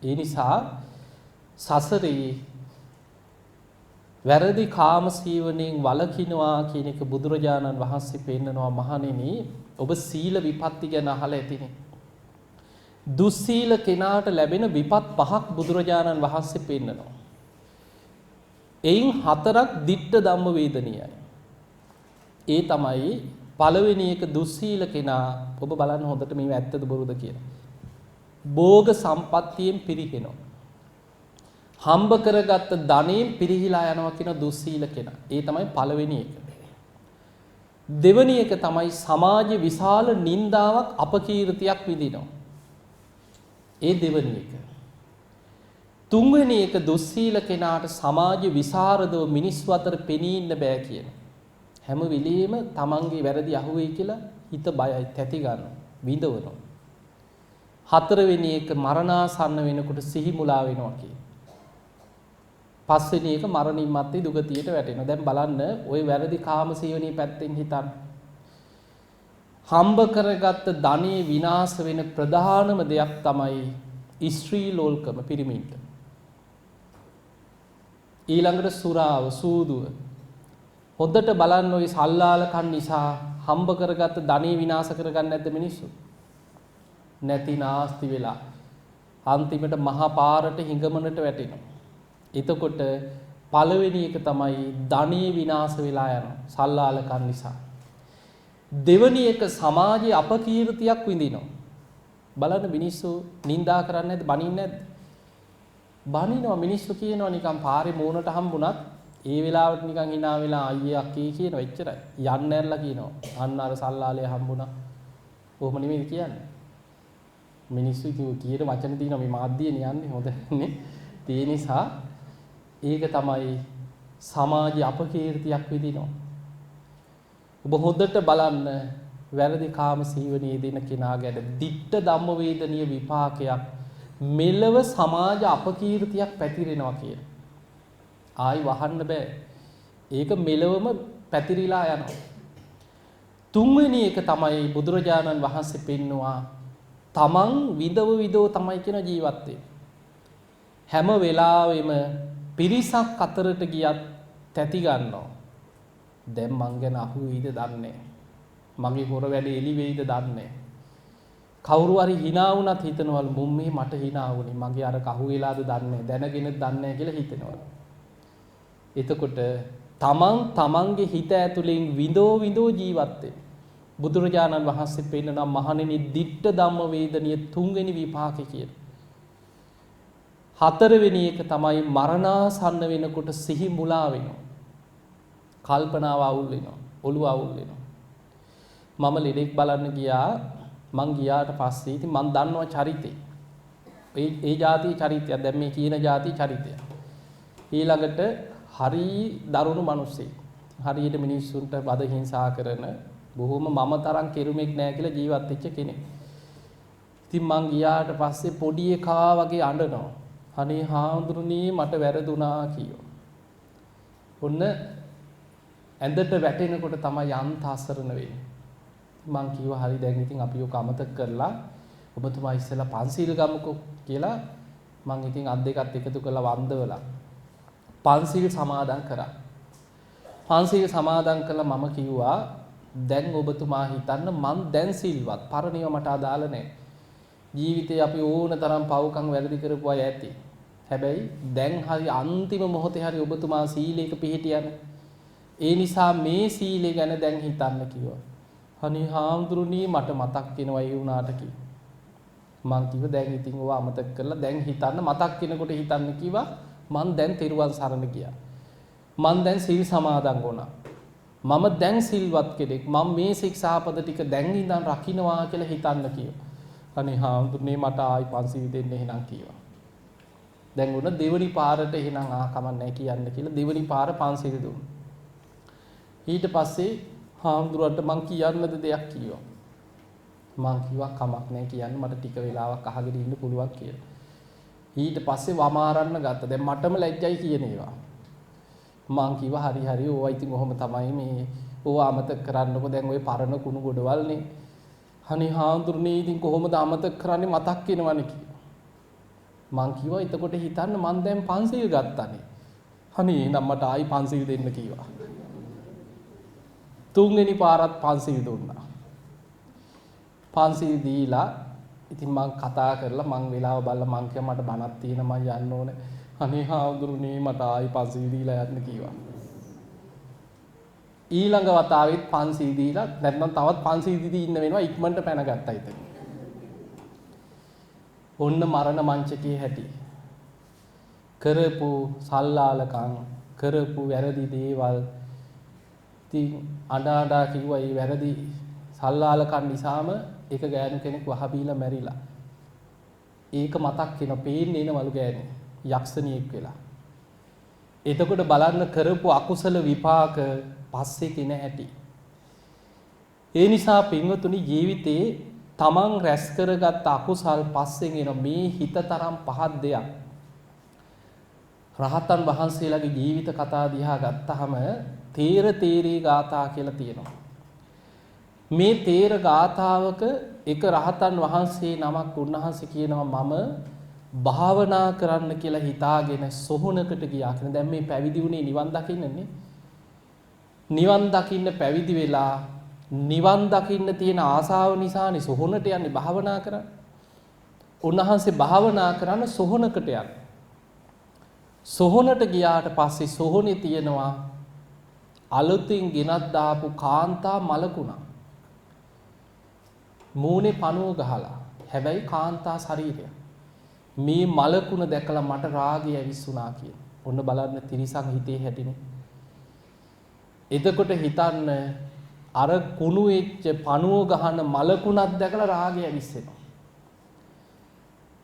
ඒ නිසා සසරේ වැරදි කාම සීවණයෙන් වළකිනවා කියන එක බුදුරජාණන් වහන්සේ පෙන්නනවා. මහණෙනි ඔබ සීල විපත්ති ගැන අහලා ඇතිනේ. දුස්සීල කෙනාට ලැබෙන විපත් පහක් බුදුරජාණන් වහන්සේ පෙන්නනවා. එයින් 4ක් දිට්ඨ ධම්ම වේදනීයයි. ඒ තමයි පළවෙනි එක දුස්සීල කෙනා ඔබ බලන්න හොඳට මේව ඇත්තද බොරුද කියලා. භෝග සම්පත්තියෙන් පිරිහෙනවා. හම්බ කරගත්ත ධනෙන් පිරිහිලා යනවා කියන දුස්සීල කෙනා. ඒ තමයි පළවෙනි එක. දෙවෙනි එක තමයි සමාජ විශාල නින්දාවක් අපකීර්තියක් විඳිනවා. ඒ දෙවෙනි එක. තුන්වෙනි එක දුස්සීල කෙනාට සමාජ විසරදව මිනිස්සු අතර පෙනී ඉන්න බෑ කියන. හැම වෙලෙම තමන්ගේ වැරදි අහුවෙයි කියලා හිත බයයි තැති ගන්නවා විඳවනවා. හතරවෙනි එක මරණාසන්න වෙනකොට සිහි මුලා වෙනවා කියන. පස්වෙනි එක මරණින් මත්තේ දුගතියට වැටෙනවා. දැන් බලන්න ওই වැරදි කාම සීවණී පැත්තෙන් හිතන්න. හම්බ කරගත්ත ධනෙ විනාශ වෙන ප්‍රධානම දෙයක් තමයි ස්ත්‍රී ලෝල්කම පිරිමින්ට. ඊළඟට සුරාව සූදුව. හොඳට බලන්න ওই සල්ලාලකන් නිසා හම්බ කරගත්ත ධනෙ විනාශ කරගන්න නැද්ද මිනිස්සු? නැති නාස්ති වෙලා අන්තිමට මහා පාරට හිඟමනට වැටෙනවා. එතකොට පළවෙනි එක තමයි ධනෙ විනාශ වෙලා යනවා සල්ලාලකන් නිසා. දෙවෙනි එක සමාජයේ අපකීර්තියක් විඳිනවා. බලන්න මිනිස්සු නිඳා කරන්නේ නැද්ද? බනින්නේ නැද්ද? බනිනවා. මිනිස්සු කියනවා නිකන් පාරේ මූණට හම්බුණත් ඒ වෙලාවට නිකන් hina වෙලා අයියේ අක්කේ කියනවා එච්චරයි. යන්න ඇරලා කියනවා. අන්න අර සල්ලාලේ හම්බුණා. කොහොම නෙමෙයි කියන්නේ. මිනිස්සු කියන වචන තියෙනවා මේ මාධ්‍යයෙන් යන්නේ හොඳනේ. ඒ නිසා ඒක තමයි සමාජ අපකීර්තියක් විදිනවා. ඔබ හොඳට බලන්න වැරදි කාම සීවණයේ දෙන කෙනා ගැන දිට්ඨ ධම්ම වේදනීය විපාකයක් මෙලව සමාජ අපකීර්තියක් පැතිරෙනවා කියන. ආයි වහන්න බෑ. ඒක මෙලවම පැතිරිලා යනවා. තුන්වෙනි එක තමයි බුදුරජාණන් වහන්සේ පෙන්නවා තමන් විදව තමයි කියන ජීවත් වෙන්නේ. හැම වෙලාවෙම පිරිසක් අතරට ගියත් තැති ගන්නවා. දැන් මං ගැන අහු වෙයිද දන්නේ මගේ හොර වැඩේ එලි වෙයිද දන්නේ කවුරු හරි hina වුණත් හිතනවලු මුම් මේ මට hina වුණේ මගේ අර කහු වෙලාද දන්නේ දැනගෙනත් දන්නේ කියලා හිතනවලු. එතකොට තමන්ගේ හිත ඇතුලෙන් විඳෝ ජීවත් වෙන්න බුදුරජාණන් වහන්සේ පෙන්නන මහණෙනි දිට්ඨ ධම්ම වේදනීය තුන්වෙනි විපාකේ කියන. හතරවෙනි එක තමයි මරණාසන්න වෙනකොට සිහි මුලා වෙනවා. කල්පනාව අවුල් වෙනවා. ඔළුව අවුල් වෙනවා. මම ලෙඩෙක් බලන්න ගියා. මං ගියාට පස්සේ ඉතින් මං දන්නවා චරිතේ. ඒ જાතියේ චරිතය. දැන් මේ කියන જાතියේ චරිතය. ඊළඟට හරි දරුණු මිනිස්සෙක්. හරියට මිනිස්සුන්ට බද හිංසා කරන බොහොම මම තරම් කෙරුමක් නැහැ කියලා ජීවත් වෙච්ච කෙනෙක්. ඉතින් මං ගියාට පස්සේ පොඩි එකා වගේ අඬනවා. අනේ හාමුදුරනේ මට වැරදුනා කියෝ. ඔන්න ඇඳට වැටෙනකොට තමයි යන්ත අසරණ වෙන්නේ. මං කිව්වා හරි දැන් ඉතින් අපි ඔක අමතක කරලා ඔබතුමා ඉස්සෙල්ලා පන්සිල් ගමුකෝ කියලා මං ඉතින් අත් දෙකත් එකතු කරලා වන්දවලා පන්සිල් සමාදන් කරා. පන්සිල් සමාදන් කළා මම කිව්වා දැන් ඔබතුමා හිතන්න මං දැන් සිල්වත් පරණියව මට අදාළ නැහැ. ජීවිතේ අපි ඕන තරම් පව්කම් වැරදි කරපු අය ඇති. හැබැයි දැන් හරි අන්තිම මොහොතේ හරි ඔබතුමා සීලයක පිහිටියනේ. ඒ නිසා මේ සීලය ගැන දැන් හිතන්න කිව්වා. අනේ හාමුදුරනේ මට මතක් වෙනවා ඒ වුණාට කිව්වා. මං කිව්වා දැන් ඉතින් ඔය අමතක කරලා දැන් හිතන්න මතක් වෙනකොට හිතන්න කිව්වා. මං දැන් තෙරුවන් සරණ ගියා. මං දැන් සීල් සමාදන් වුණා. මම දැන් සිල්වත් කෙනෙක්. මම මේ ශික්ෂාපද ටික දැන් ඉඳන් රකින්නවා කියලා හිතන්න කිව්වා. අනේ හාමුදුරනේ මට ආයි පන්සිල් දෙන්න එහෙනම් කිව්වා. දැන් උන දෙවනි පාරට එහෙනම් කමක් නැහැ කියන්න කියලා දෙවනි පාර පන්සිල් දුන්නා. ඊට පස්සේ හාමුදුරන්ට මං කියන්නද දෙයක් කිව්වා. මං කිව්වා කමක් නැහැ කියන්න මට ටික වෙලාවක් අහගෙන ඉන්න පුළුවන් කියලා. ඊට පස්සේ වමාරන්න ගත්තා. දැන් මටම ලැජ්ජයි කියන ඒවා. මං කිව්වා හරි ඕවා ඉතින් ඔහොම තමයි මේ ඕවා අමතක කරන්නකො දැන් ওই පරණ කුණු ගොඩවල්නේ. අනේ හාමුදුරනේ ඉතින් කොහොමද අමතක කරන්නේ මතක් වෙනවනේ කිව්වා. මං කිව්වා එතකොට හිතන්න මං දැන් පන්සිල් ගත්තානේ. අනේ එහෙනම් මට ආයි පන්සිල් දෙන්න කිව්වා. තුන්වෙනි පාරත් පන්සිල් දුන්නා. පන්සිල් දීලා ඉතින් මං කතා කරලා මං වෙලාව බලලා මං කිව්වා මට බණක් තියෙන මං යන්න ඕනේ. අනේ හාමුදුරනේ මට ආයි පන්සිල් දීලා යන්න කිව්වා. ඊළඟ වතාවෙත් පන්සිල් දීලා නැත්නම් තවත් පන්සිල් දීදී ඉන්න වෙනවා ඉක්මනට පැනගත්තා ඉතින්. ඔන්න මරණ මංචකයේ හැටි. කරපු සල්ලාලකම් කරපු වැරදි දේවල් ඉතින් අඬා කිව්වා මේ වැරදි සල්ලාලකම් නිසාම එක ගෑනු කෙනෙක් වහබීලා මැරිලා. ඒක මතක් වෙන පේන්නේ එනවලු ගෑනේ යක්ෂණියෙක් වෙලා. එතකොට බලන්න කරපු අකුසල විපාක පස්සේ කින හැටි. ඒ නිසා පින්වතුනි ජීවිතේ තමන් රැස් කරගත් අකුසල් පස්සෙන් එන මේ හිත තරම් පහත් දෙයක්. රහතන් වහන්සේලාගේ ජීවිත කතා දිහා ගත්තාම තේරී ගාථා කියලා තියෙනවා. මේ තේර ගාථාවක එක රහතන් වහන්සේ නමක් උන්වහන්සේ කියනවා මම භාවනා කරන්න කියලා හිතාගෙන සොහනකට ගියා කියන. දැන් මේ පැවිදි වුණේ නිවන් දකින්නනේ. නිවන් දකින්න පැවිදි වෙලා නිවන් දකින්න තියෙන ආසාව නිසානේ සොහනට යන්නේ භාවනා කරන්න. උන්වහන්සේ භාවනා කරන්න සොහනකට යනවා. සොහනට ගියාට පස්සේ සොහනේ තියෙනවා අලුතින් ගෙනත් දාපු කාන්තා මලකුණා. මූණේ පණුව ගහලා. හැබැයි කාන්තා ශරීරය. මේ මලකුණ දැකලා මට රාගය ඇවිස්සුනා කියන. ඔන්න බලන්න තිරිසන් හිතේ හැටිනේ. එතකොට හිතන්න අර කුණු වෙච්ච පණුව ගහන මලකුණක් දැකලා රාගය ඇවිස්සෙනවා.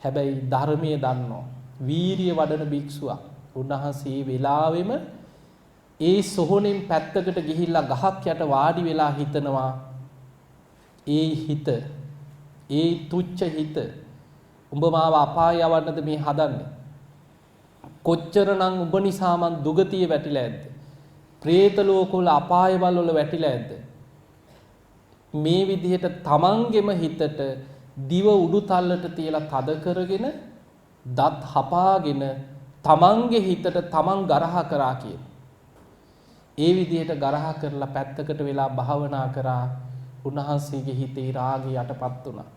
හැබැයි ධර්මයේ දන්නෝ වීරිය වඩන භික්ෂුවක්. උන්වහන්සේ වෙලාවෙම ඒ සොහොනෙන් පැත්තකට ගිහිල්ලා ගහක් යට වාඩි වෙලා හිතනවා ඒ හිත ඒ තුච්ච හිත උඹ මාව අපාය යවන්නද මේ හදන්නේ කොච්චරනම් උඹ නිසා මං දුගතිය වැටිලා ඇද්ද പ്രേත ලෝකවල අපායවල වල වැටිලා ඇද්ද මේ විදිහට තමන්ගෙම හිතට දිව උඩු තල්ලට තියලා තද කරගෙන දත් හපාගෙන තමන්ගේ හිතට තමන් ගරහ කරා කියන. ඒ විදිහට ගරහ කරලා පැත්තකට වෙලා භාවනා කරා උන්වහන්සේගේ හිතේ රාගය යටපත් වුණා.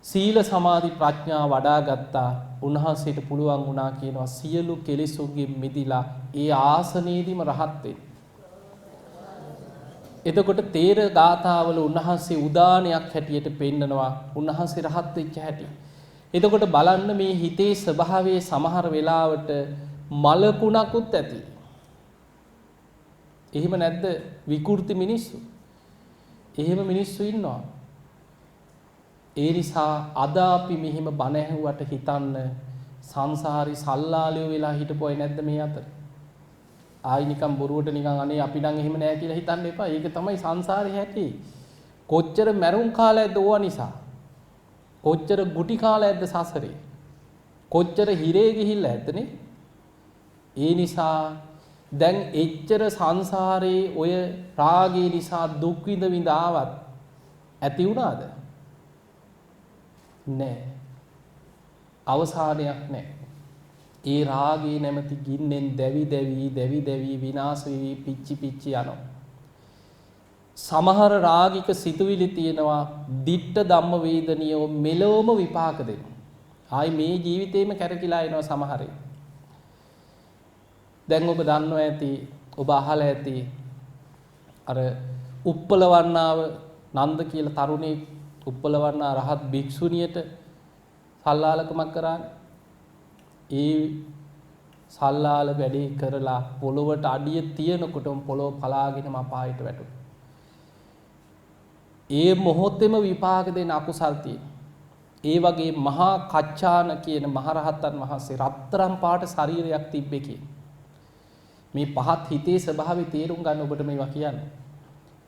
සීල සමාධි ප්‍රඥා වඩා ගත්තා. උන්වහන්සේට පුළුවන් වුණා කියනවා සියලු කෙලෙසුන්ගෙන් මිදිලා ඒ ආසනයේදීම රහත් වෙන්න. එතකොට තේර ගාථාවල උන්වහන්සේ උදානයක් හැටියට පෙන්නනවා උන්වහන්සේ රහත් වෙච්ච හැටි. එතකොට බලන්න මේ හිතේ ස්වභාවයේ සමහර වෙලාවට මලකුණකුත් ඇති. එහෙම නැද්ද විකෘති මිනිස්සු? එහෙම මිනිස්සු ඉන්නවා. ඒ නිසා අද අපි මෙහිම බණ ඇහුවට හිතන්න සංසාරي සල්ලාලියෝ වෙලා හිටපු අය නැද්ද මේ අතර? ආයි නිකන් බොරුවට නිකන් අනේ අපි නම් එහෙම නෑ කියලා හිතන්න එපා. ඒක තමයි සංසාරේ හැටි. කොච්චර මැරුම් කාලයක්ද ඕවා නිසා. කොච්චර ගුටි කාලයක්ද සසරේ. කොච්චර හිරේ ගිහිල්ලා ඇත්තනේ. ඒ නිසා දැන් එච්චර සංසාරේ ඔය රාගය නිසා දුක් විඳ ආවත් ඇති වුණාද? නෑ. අවසානයක් නෑ. ඒ රාගයේ නැමැති ගින්නෙන් දැවි විනාශ වෙවි පිච්චි යනවා. සමහර රාගික සිතුවිලි තියෙනවා දිට්ඨ ධම්ම වේදනියෝ මෙලොවම විපාක දෙනවා. ආයි මේ ජීවිතේම කැරකිලා එනවා සමහරේ. දැන් ඔබ දන්නවා ඇති, ඔබ අහලා ඇති අර උප්පලවන්නාව නන්ද කියලා තරුණේ උප්පලවන්නා රහත් භික්ෂුණියට සල්ලාලකමක් කරානේ. ඒ සල්ලාල වැඩේ කරලා පොළොවට අඩිය තියනකොටම පොළොව පලාගෙනම අපායට වැටුණා. ඒ මොහොතේම විපාක දෙන අකුසල් තියෙන. ඒ වගේ මහා කච්චාන කියන මහරහතන් වහන්සේ රත්තරන් පාට ශරීරයක් තිබ්බේ කියන. මේ පහත් හිතේ ස්වභාවය තේරුම් ගන්න ඔබට මේවා කියන්නේ.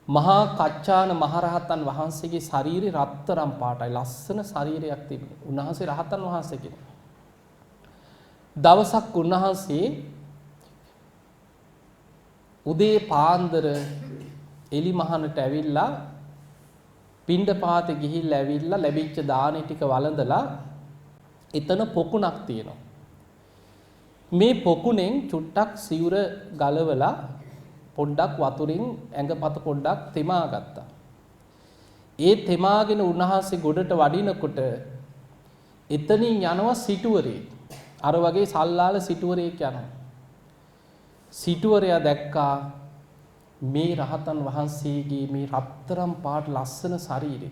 මහා කච්චාන මහරහතන් වහන්සේගේ ශරීරය රත්තරන් පාටයි, ලස්සන ශරීරයක් තිබුණේ. උන්වහන්සේ රහතන් වහන්සේ කෙනෙක්. දවසක් උන්වහන්සේ උදේ පාන්දර එලි මහනට ඇවිල්ලා පිණ්ඩපාතේ ගිහිල්ලා ඇවිල්ලා ලැබිච්ච දානේ ටික වළඳලා එතන පොකුණක් තියෙනවා. මේ පොකුණෙන් චුට්ටක් සිවුර ගලවලා පොඩ්ඩක් වතුරින් ඇඟපත පොඩ්ඩක් තෙමා ගත්තා. ඒ තෙමාගෙන උන්වහන්සේ ගොඩට වඩිනකොට එතනින් යනවා සිටුවරේ. අර වගේ සල්ලාල සිටුවරේක් යනවා. සිටුවරයා දැක්කා මේ රහතන් වහන්සේගේ මේ රත්තරන් පාට ලස්සන ශරීරය.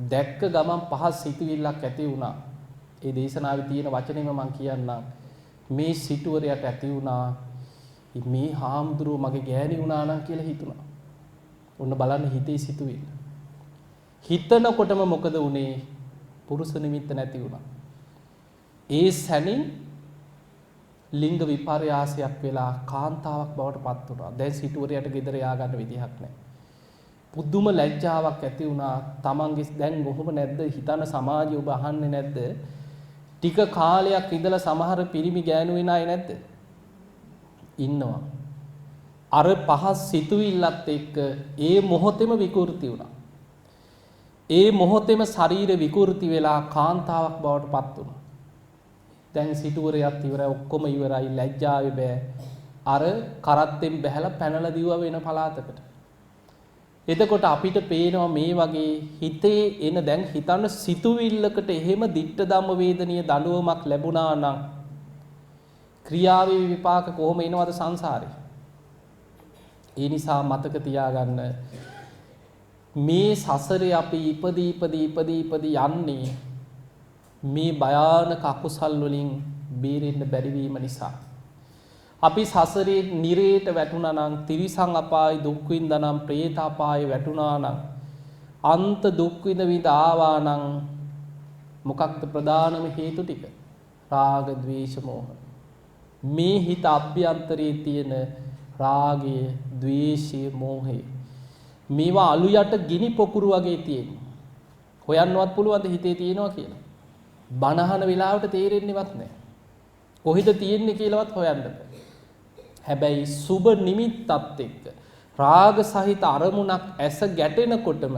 දැක්ක ගමන් පහත් සිතුවිල්ලක් ඇති වුණා. ඒ දේශනාවේ තියෙන වචනේම මම කියන්නම්. මේ සිටුවරයට ඇති වුණා මේ හාමුදුරුව මගේ ගෑණි වුණා නම් කියලා හිතුණා. ඔන්න බලන්න හිතේ සිතුවිල්ල. හිතනකොටම මොකද වුනේ? පුරුෂ නිමිත්ත නැති වුණා. ඒ සැනින් ලිංග විපර්යාසයක් වෙලා කාන්තාවක් බවට පත් වුණා. දැන් සිටුවරයට ගෙදර යා ගන්න විදිහක් නැහැ. පුදුම ලැජ්ජාවක් ඇති වුණා. තමන්ගේ දැන් කොහොම නැද්ද හිතන සමාජය ඔබ අහන්නේ නැද්ද? ටික කාලයක් ඉඳලා සමහර පිරිමි ගෑනු වෙන අය නැද්ද? ඉන්නවා. අර පහස් සිතුවිල්ලත් එක්ක ඒ මොහොතේම විකෘති වුණා. ඒ මොහොතේම ශරීර විකෘති වෙලා කාන්තාවක් බවට පත් වුණා. දැන් සිටුවරයත් ඉවරයි, ඔක්කොම ඉවරයි, ලැජ්ජාවේ බෑ. අර කරත්තෙන් බැහැලා පැනලා දිවුවා වෙන පළාතකට. එතකොට අපිට පේනවා මේ වගේ හිතේ එන දැන් හිතන්න සිතුවිල්ලකට එහෙම දිට්ඨ ධම්ම වේදනීය දඬුවමක් ලැබුණා නම් ක්‍රියාවේ විපාක කොහොම එනවද සංසාරේ? ඒ නිසා මතක තියාගන්න මේ සසරේ අපි ඉපදී යන්නේ මේ භයානක අකුසල් වලින් බේරෙන්න බැරි වීම නිසා. අපි සසරේ නිරේට වැටුණා නම්, තිරිසන් අපායේ දුක් විඳා නම්, പ്രേත අපායේ වැටුණා නම්, අන්ත දුක් විඳ ආවා නම් මොකක්ද ප්‍රධානම හේතු ටික? රාග, ద్వේෂ, මෝහ. මේ හිත අභ්‍යන්තරයේ තියෙන රාගය, ద్వේෂය, මෝහය මේවා අලු යට ගිනි පොකුරු වගේ තියෙනවා. හොයන්නවත් පුළුවන්ද හිතේ තියෙනවා කියලා? බනහන වෙලාවට තේරෙන්නේවත් නැහැ. කොහෙද තියෙන්නේ කියලාවත් හොයන්න බෑ. හැබැයි සුබ නිමිත්තත් එක්ක රාග සහිත අරමුණක් ඇස ගැටෙනකොටම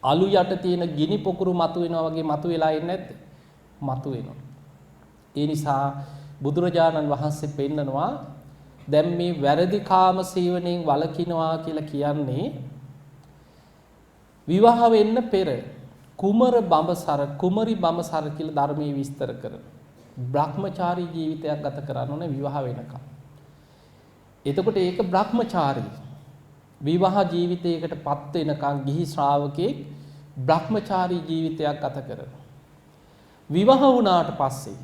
අලු යට තියෙන ගිනි පොකුරු මතුවෙනවා වගේ මතුවෙලා ඉන්නේ නැද්ද? මතුවෙනවා. ඒ නිසා බුදුරජාණන් වහන්සේ පෙන්නනවා දැන් මේ වැරදි කාම සේවනයෙන් වළකිනවා කියලා කියන්නේ විවාහ වෙන්න පෙර කුමර බඹසර කුමරි බඹසර කියලා ධර්මයේ විස්තර කරන බ්‍රහ්මචාරී ජීවිතයක් ගත කරන්න ඕනේ විවාහ වෙනකම්. එතකොට ඒක බ්‍රහ්මචාරී විවාහ ජීවිතයකටපත් වෙනකම් ගිහි ශ්‍රාවකෙක් බ්‍රහ්මචාරී ජීවිතයක් ගත කරනවා. විවාහ වුණාට පස්සේ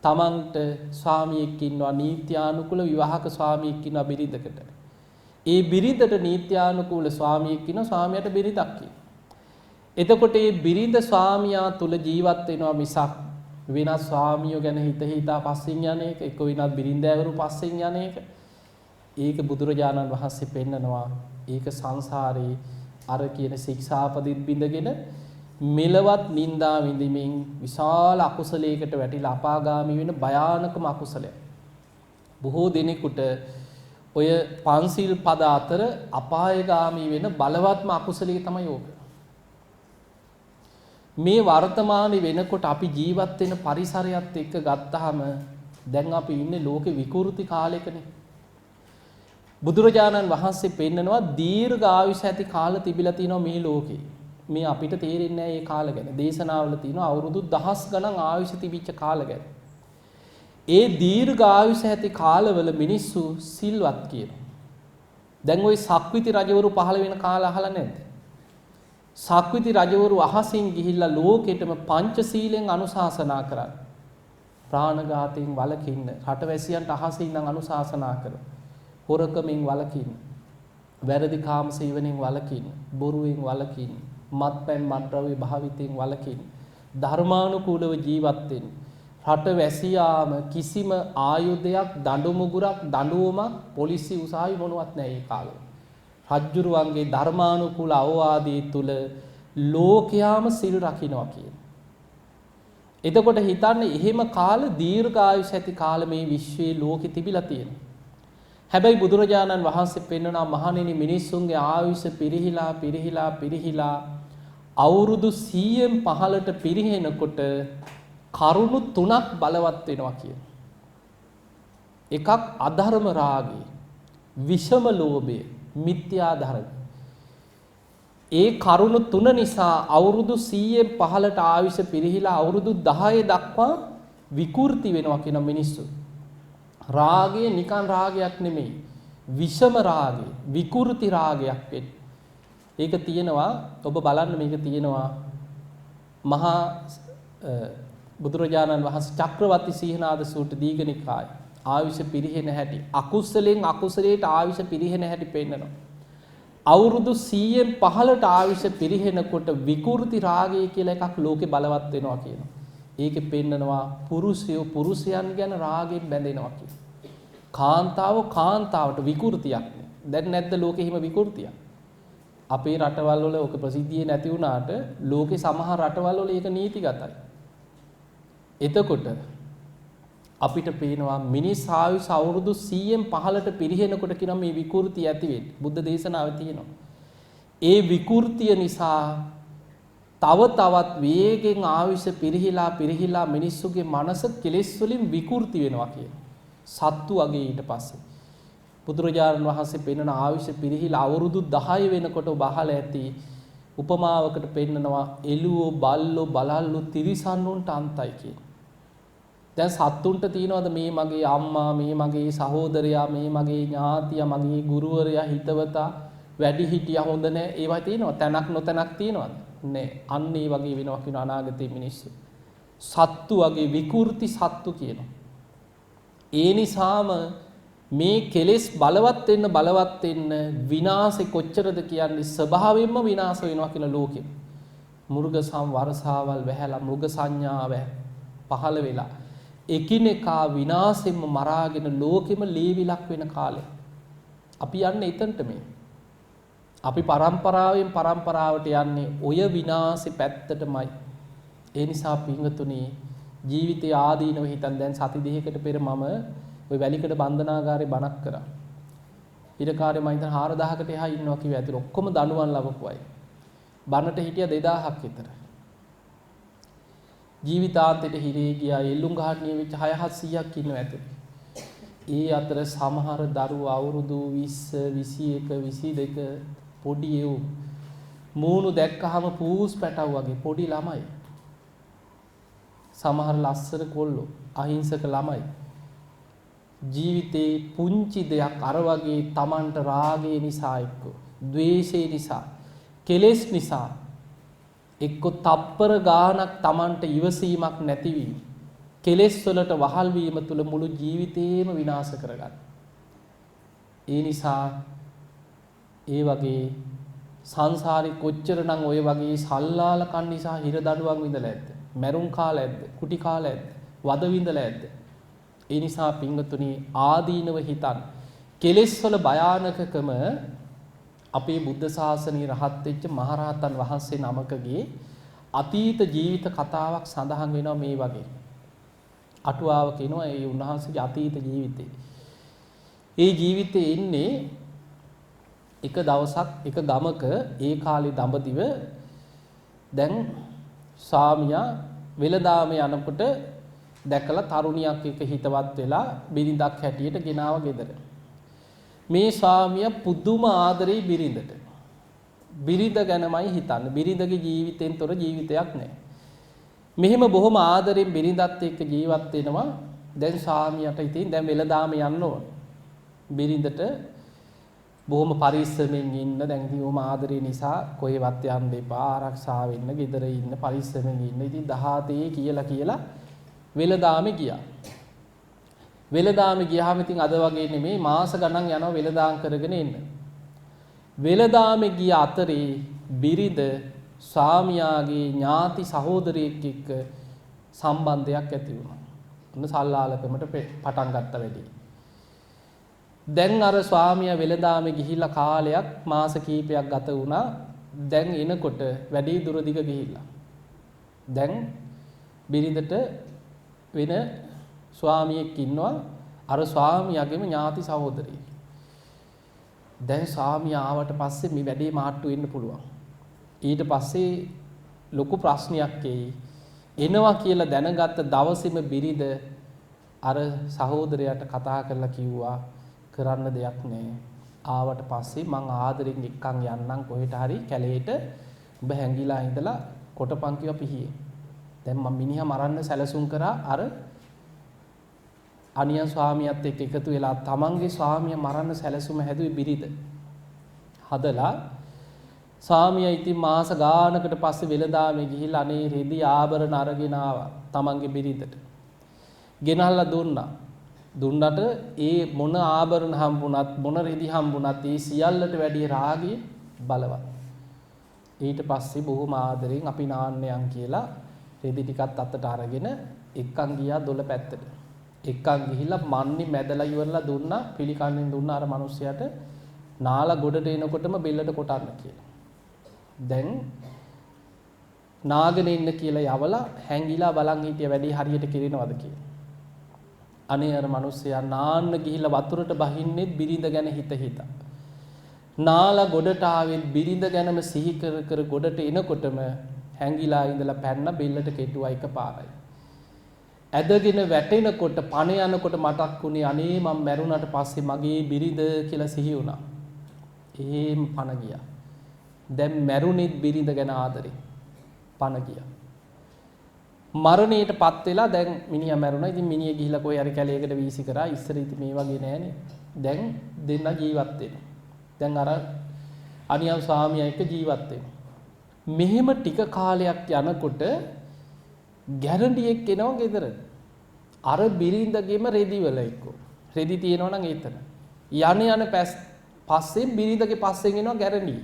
තමන්ට ස්වාමියෙක් ඉන්නවා, නීත්‍යානුකූල විවාහක ස්වාමියෙක් ඉන්නවා බිරිඳකට. ඒ බිරිඳට නීත්‍යානුකූල ස්වාමියෙක් ඉන්නවා, ස්වාමියාට බිරිඳක් ඉන්නවා. එතකොට මේ බිරිඳ ස්වාමියා තුල ජීවත් වෙනවා මිසක් වෙනත් ස්වාමියෝ ගැන හිතා පස්සෙන් යන එක, එක්ක වෙනත් බිරින්දෑවරු පස්සෙන් යන එක. ඒක බුදුරජාණන් වහන්සේ පෙන්නනවා. ඒක සංසාරේ අර කියන ශික්ෂාපදිත් බිඳගෙන මෙලවත් නිന്ദා විඳිමින් විශාල අකුසලයකට වැටිලා අපාගාමී වෙන භයානකම අකුසලයක්. බොහෝ දිනෙකට ඔය පන්සිල් පද අතර අපායගාමී වෙන බලවත්ම අකුසලයේ තමයි ඕක. මේ වර්තමානයේ වෙනකොට අපි ජීවත් වෙන පරිසරයත් එක්ක ගත්තාම දැන් අපි ඉන්නේ ලෝකේ විකෘති කාලයකනේ. බුදුරජාණන් වහන්සේ පෙන්නනවා දීර්ඝ ආයුෂ ඇති කාල තිබිලා තිනවා මේ ලෝකේ. මේ අපිට තේරෙන්නේ නැහැ මේ කාල ගැන. දේශනාවල තියෙනවා අවුරුදු දහස් ගණන් ආයුෂ තිබිච්ච කාල ගැන. ඒ දීර්ඝ ආයුෂ ඇති කාලවල මිනිස්සු සිල්වත් කියනවා. දැන් ওই සක්විති රජවරු පහළ වෙන කාල අහලා නැද්ද? සක්විති රජවරු අහසින් ගිහිල්ලා ලෝකෙටම පංචශීලයෙන් අනුශාසනා කරා. ප්‍රාණඝාතයෙන් වළකින්න, රටවැසියන්ට අහසින් ඉඳන් අනුශාසනා කරා. හොරකමින් වළකින්න, වැරදි කාම සේවනයෙන් වළකින්න, බොරුවෙන් වළකින්න, මත්පැන් මත්ද්‍රව්‍ය භාවිතයෙන් වළකින්න, ධර්මානුකූලව ජීවත් වෙන්න. රටවැසියාම කිසිම ආයුධයක්, දඬු මුගුරක්, දඬුවමක්, පොලිසිය උසාවි මොනවත් නැහැ ඒ කාලේ. රජ්ජුරුවන්ගේ ධර්මානුකූල අවවාදයේ තුල ලෝකයාම සිල් රකින්නවා කියන. එතකොට හිතන්නේ එහෙම කාල දීර්ඝායුෂ ඇති කාල මේ විශ්වයේ ලෝකෙ තිබිලා තියෙනවා. හැබැයි බුදුරජාණන් වහන්සේ පෙන්වනා මහණෙනි මිනිස්සුන්ගේ ආයුෂ පිරිහිලා අවුරුදු 100න් 15ට පිරිහෙනකොට කරුණු තුනක් බලවත් වෙනවා කියන. එකක් අධර්ම රාගය, විෂම ලෝභය, මිත්‍යා ධර්ම. ඒ කරුණු තුන නිසා අවුරුදු 100න් 15ට ආයුෂ පිරිහිලා අවුරුදු 10 දක්වා විකෘති වෙනවා කියන මිනිස්සු. රාගය නිකන් රාගයක් නෙමෙයි. විෂම රාගය, විකෘති රාගයක් වෙන්නේ. ඒක තියෙනවා ඔබ බලන්න මේක තියෙනවා මහා බුදුරජාණන් වහන්සේ චක්‍රවර්ති සීහනාද සූත්‍ර දීඝනිකාය ආයුෂ පිරිහෙන හැටි අකුසලෙන් අකුසලයට ආයුෂ පිරිහෙන හැටි පෙන්නනවා. අවුරුදු 100න් 15ට ආයුෂ පිරිහෙනකොට විකෘති රාගය කියලා එකක් ලෝකේ බලවත් වෙනවා කියනවා. ඒකේ පෙන්නනවා පුරුෂයන් ගැන රාගයෙන් බැඳෙනවා කියලා. කාන්තාවට විකෘතියක් නේ. දැන් නැද්ද ලෝකෙ හිම විකෘතියක්? අපේ රටවල් වල ඔක ප්‍රසිද්ධියේ නැති වුණාට ලෝකේ සමහර රටවල් වල ඒක නීතිගතයි. එතකොට අපිට පේනවා මිනිස් ආයුෂ අවුරුදු 100න් 15ට පිරිහෙනකොට කියන මේ විකෘතිය ඇති වෙන්නේ. බුද්ධ දේශනාවේ තියෙනවා. ඒ විකෘතිය නිසා තව තවත් වේගෙන් ආයුෂ පිරිහිලා මිනිස්සුගේ මනස කෙලෙස් වලින් විකෘති වෙනවා කියන. සත්තු වගේ ඊට පස්සේ බුදුරජාණන් වහන්සේ පෙන්වන ආයුෂ පිරිහිලා අවුරුදු 10 වෙනකොට ඔබ අහලා ඇති උපමාවකට පෙන්නනවා එළුවෝ බල්ලෝ බලල්ලෝ තිරිසන්නුන්ට අන්තයි කියන. දැන් සත්තුන්ට තියනවාද මේ මගේ අම්මා, මේ මගේ සහෝදරයා, මේ මගේ ඥාතියා, මගේ ගුරුවරයා, හිතවතා, වැඩිහිටියා හොඳ නැහැ ඒවා තියෙනවා. තැනක් නොතැනක් තියෙනවද? නෑ. අන්න ඒ වගේ වෙනවා කියන අනාගතයේ මිනිස්සු. සත්තු වගේ විකෘති සත්තු කියනවා. ඒ නිසාම මේ කෙලෙස් බලවත් වෙන්න විනාශේ කොච්චරද කියන්නේ ස්වභාවයෙන්ම විනාශ වෙනවා කියන ලෝකෙ. මෘග සංවර්ෂාවල් වැහැලා මෘග සංඥාව පහළ වෙලා එකිනෙකා විනාශෙන්ම මරාගෙන ලෝකෙම ලීවිලක් වෙන කාලේ. අපි යන්නේ එතනට මේ. අපි පරම්පරාවෙන් පරම්පරාවට යන්නේ ඔය විනාශේ පැත්තටමයි. ඒ නිසා පින්වතුනි ජීවිතයේ ආදීනව හිතන් දැන් සති දෙකකට පෙර මම ওই වැලිකඩ බන්ධනාගාරේ බණක් කරා. ඊටකාරේ මම හිතන 4000කට එහා ඉන්නවා කිව්වා ඇතුළේ ඔක්කොම දඬුවම් ලැබපු අය. බණට හිටියා 2000ක් විතර. ජීවිතාන්තයට හිරේ ගියා එල්ලුම් ගහට්නිය වෙච්ච 600ක් ඉන්නවා ඇතුළේ. ඒ අතර සමහර දරුවෝ අවුරුදු 20, 21, 22 පොඩි ඒව් මූණු දැක්කහම පූස් පැටව වගේ පොඩි ළමයි. සමහර ලස්සන කොල්ලෝ අහිංසක ළමයි. ජීවිතේ පුංචි දෙයක් අර වගේ Tamanට රාගය නිසා එක්ක, ද්වේෂය නිසා, කෙලෙස් නිසා එක්ක තප්පර ගානක් Tamanට ඉවසීමක් නැතිවීම, කෙලෙස් වලට වහල් වීම තුල මුළු ජීවිතේම විනාශ කරගන්න. ඒ නිසා ඒ වගේ සංසාරේ කොච්චරනම් ඔය වගේ සල්ලාල කන් නිසා හිර දඩුවම් විඳලා ඇද්ද? මැරුම් කාලා ඇද්ද? කුටි කාලා ඇද්ද? වද විඳලා ඇද්ද? ඒ නිසා පින්වතුනි ආදීනව හිතන්න. කෙලෙස් වල භයානකකම අපේ බුද්ධ ශාසනයේ රහත් වෙච්ච මහරහතන් වහන්සේ නමකගේ අතීත ජීවිත කතාවක් සඳහන් වෙනවා මේ වගේ. අටුවාව කියනවා ඒ උන්වහන්සේගේ අතීත ජීවිතේ. ඒ ජීවිතේ ඉන්නේ එක දවසක් එක ගමක ඒ කාලේ දඹදිව දැන් ස්වාමියා වෙළඳාම යනකොට දැකලා තරුණියක් එක්ක හිතවත් වෙලා බිරිඳක් හැටියට ගෙනාව ගෙදර. මේ ස්වාමියා පුදුම ආදරේ බිරිඳට. බිරිඳ ගැනමයි හිතන්නේ. බිරිඳගේ ජීවිතෙන් තොර ජීවිතයක් නැහැ. මෙහෙම බොහොම ආදරෙන් බිරිඳත් එක්ක ජීවත් වෙනවා. දැන් ස්වාමියාට ඉතින් දැන් වෙළඳාම යන්න ඕන. බිරිඳට බොහොම පරිස්සමෙන් ඉන්න දැන් ඉතින් ඕම ආදරේ නිසා කොහෙවත් යන්න එපා ආරක්ෂා වෙන්න ගෙදර ඉන්න පරිස්සමෙන් ඉන්න. ඉතින් 17 කියලා වෙළඳාමේ ගියා. වෙළඳාමේ ගියාම ඉතින් අද වගේ නෙමෙයි මාස ගණන් යනවා වෙළඳාම් කරගෙන එන්න. වෙළඳාමේ ගිය අතරේ බිරිඳ ස්වාමියාගේ ඥාති සහෝදරයෙක් එක්ක සම්බන්ධයක් ඇති වුණා. ඔන්න සල්ලාලකමට පටන් ගත්ත වැඩි. දැන් අර ස්වාමියා වෙළඳාමේ ගිහිල්ලා කාලයක් මාස කීපයක් ගත වුණා. දැන් එනකොට වැඩි දුර දිග ගිහිල්ලා. දැන් බිරිඳට වෙන ස්වාමියෙක් ඉන්නවා. අර ස්වාමියාගේම ඥාති සහෝදරිය. දැන් ස්වාමියා ආවට පස්සේ මේ වැඩේ මාට්ටු වෙන්න පුළුවන්. ඊට පස්සේ ලොකු ප්‍රශ්නයක් එයි. එනවා කියලා දැනගත්ත දවසේම බිරිඳ අර සහෝදරයාට කතා කරලා කිව්වා කරන්න දෙයක් නෑ. ආවට පස්සේ මං ආදරෙන් එක්කන් යන්නම් කොහෙට හරි කැලේට ඔබ හැංගිලා ඉඳලා කොටපන් කිව්වා පිහියේ. දැන් මම මිනිහා මරන්න සැලසුම් කරා අර අනියන් ස්වාමියාත් එක්ක එකතු වෙලා තමන්ගේ ස්වාමියා මරන්න සැලසුම හැදුවේ බිරිඳ. හදලා ස්වාමියා ඉතින් මාස ගානකට පස්සේ වෙළඳාමේ ගිහිල්ලා අනේ රෙදි ආභරණ අරගෙන ආවා තමන්ගේ බිරිඳට. ගෙනල්ලා දුන්නා. දුන්නට ඒ මොන ආභරණ හම්බුණත් මොන රෙදි හම්බුණත් ඒ සියල්ලට වැඩිය රාගය බලවත්. ඊට පස්සේ බොහොම ආදරෙන් අපි නාන්නයන් කියලා රෙදි ටිකක් අතට අරගෙන එක්කන් ගියා දොළ පැත්තට. එක්කන් ගිහිල්ලා මන්නේ මැදලා ඉවරලා දුන්නා පිළිකන්නෙන් දුන්නා අර මිනිස්සයාට නාලා ගොඩට එනකොටම බෙල්ලට කොටන්න කියලා. දැන් නාගෙන ඉන්න කියලා යවලා හැංගිලා බලන් හිටිය වැඩි හරියට කිරිනවද කියලා. අනේ අර මිනිස්සයා නාන්න ගිහිල්ලා වතුරට බහින්නෙත් බිරිඳ ගැන හිත හිතා. නාලා ගොඩට ආවෙත් බිරිඳ ගැනම සිහි කර කර ගොඩට එනකොටම හැංගිලා ඉඳලා පැන්න බෙල්ලට කෙටුවා එකපාරයි. ඇදගෙන වැටෙනකොට පණ යනකොට මතක් වුණේ අනේ මම මැරුණාට පස්සේ මගේ බිරිඳ කියලා සිහි වුණා. එහෙම පණ ගියා. දැන් මැරුණෙත් බිරිඳ ගැන ආදරේ. පණ ගියා. මරණයටපත් වෙලා දැන් මිනිහා මැරුණා. ඉතින් මිනිහ ගිහිල්ලා කොයි හරි කැලේකට වීසි කරා. ඉස්සර ඉතින් මේ වගේ නෑනේ. දැන් දෙන්න ජීවත් වෙනවා. දැන් අර අනියම් ස්වාමියා එක්ක ජීවත් වෙනවා. මෙහෙම ටික කාලයක් යනකොට ගැරන්ඩියෙක් එනවා ගෙදර. අර බිරිඳගෙම රෙදි වල එක්ක. රෙදි තියෙනවා නම් ඒතන. යන පස්සේ බිරිඳගේ පස්සෙන් එනවා ගැරන්ඩිය.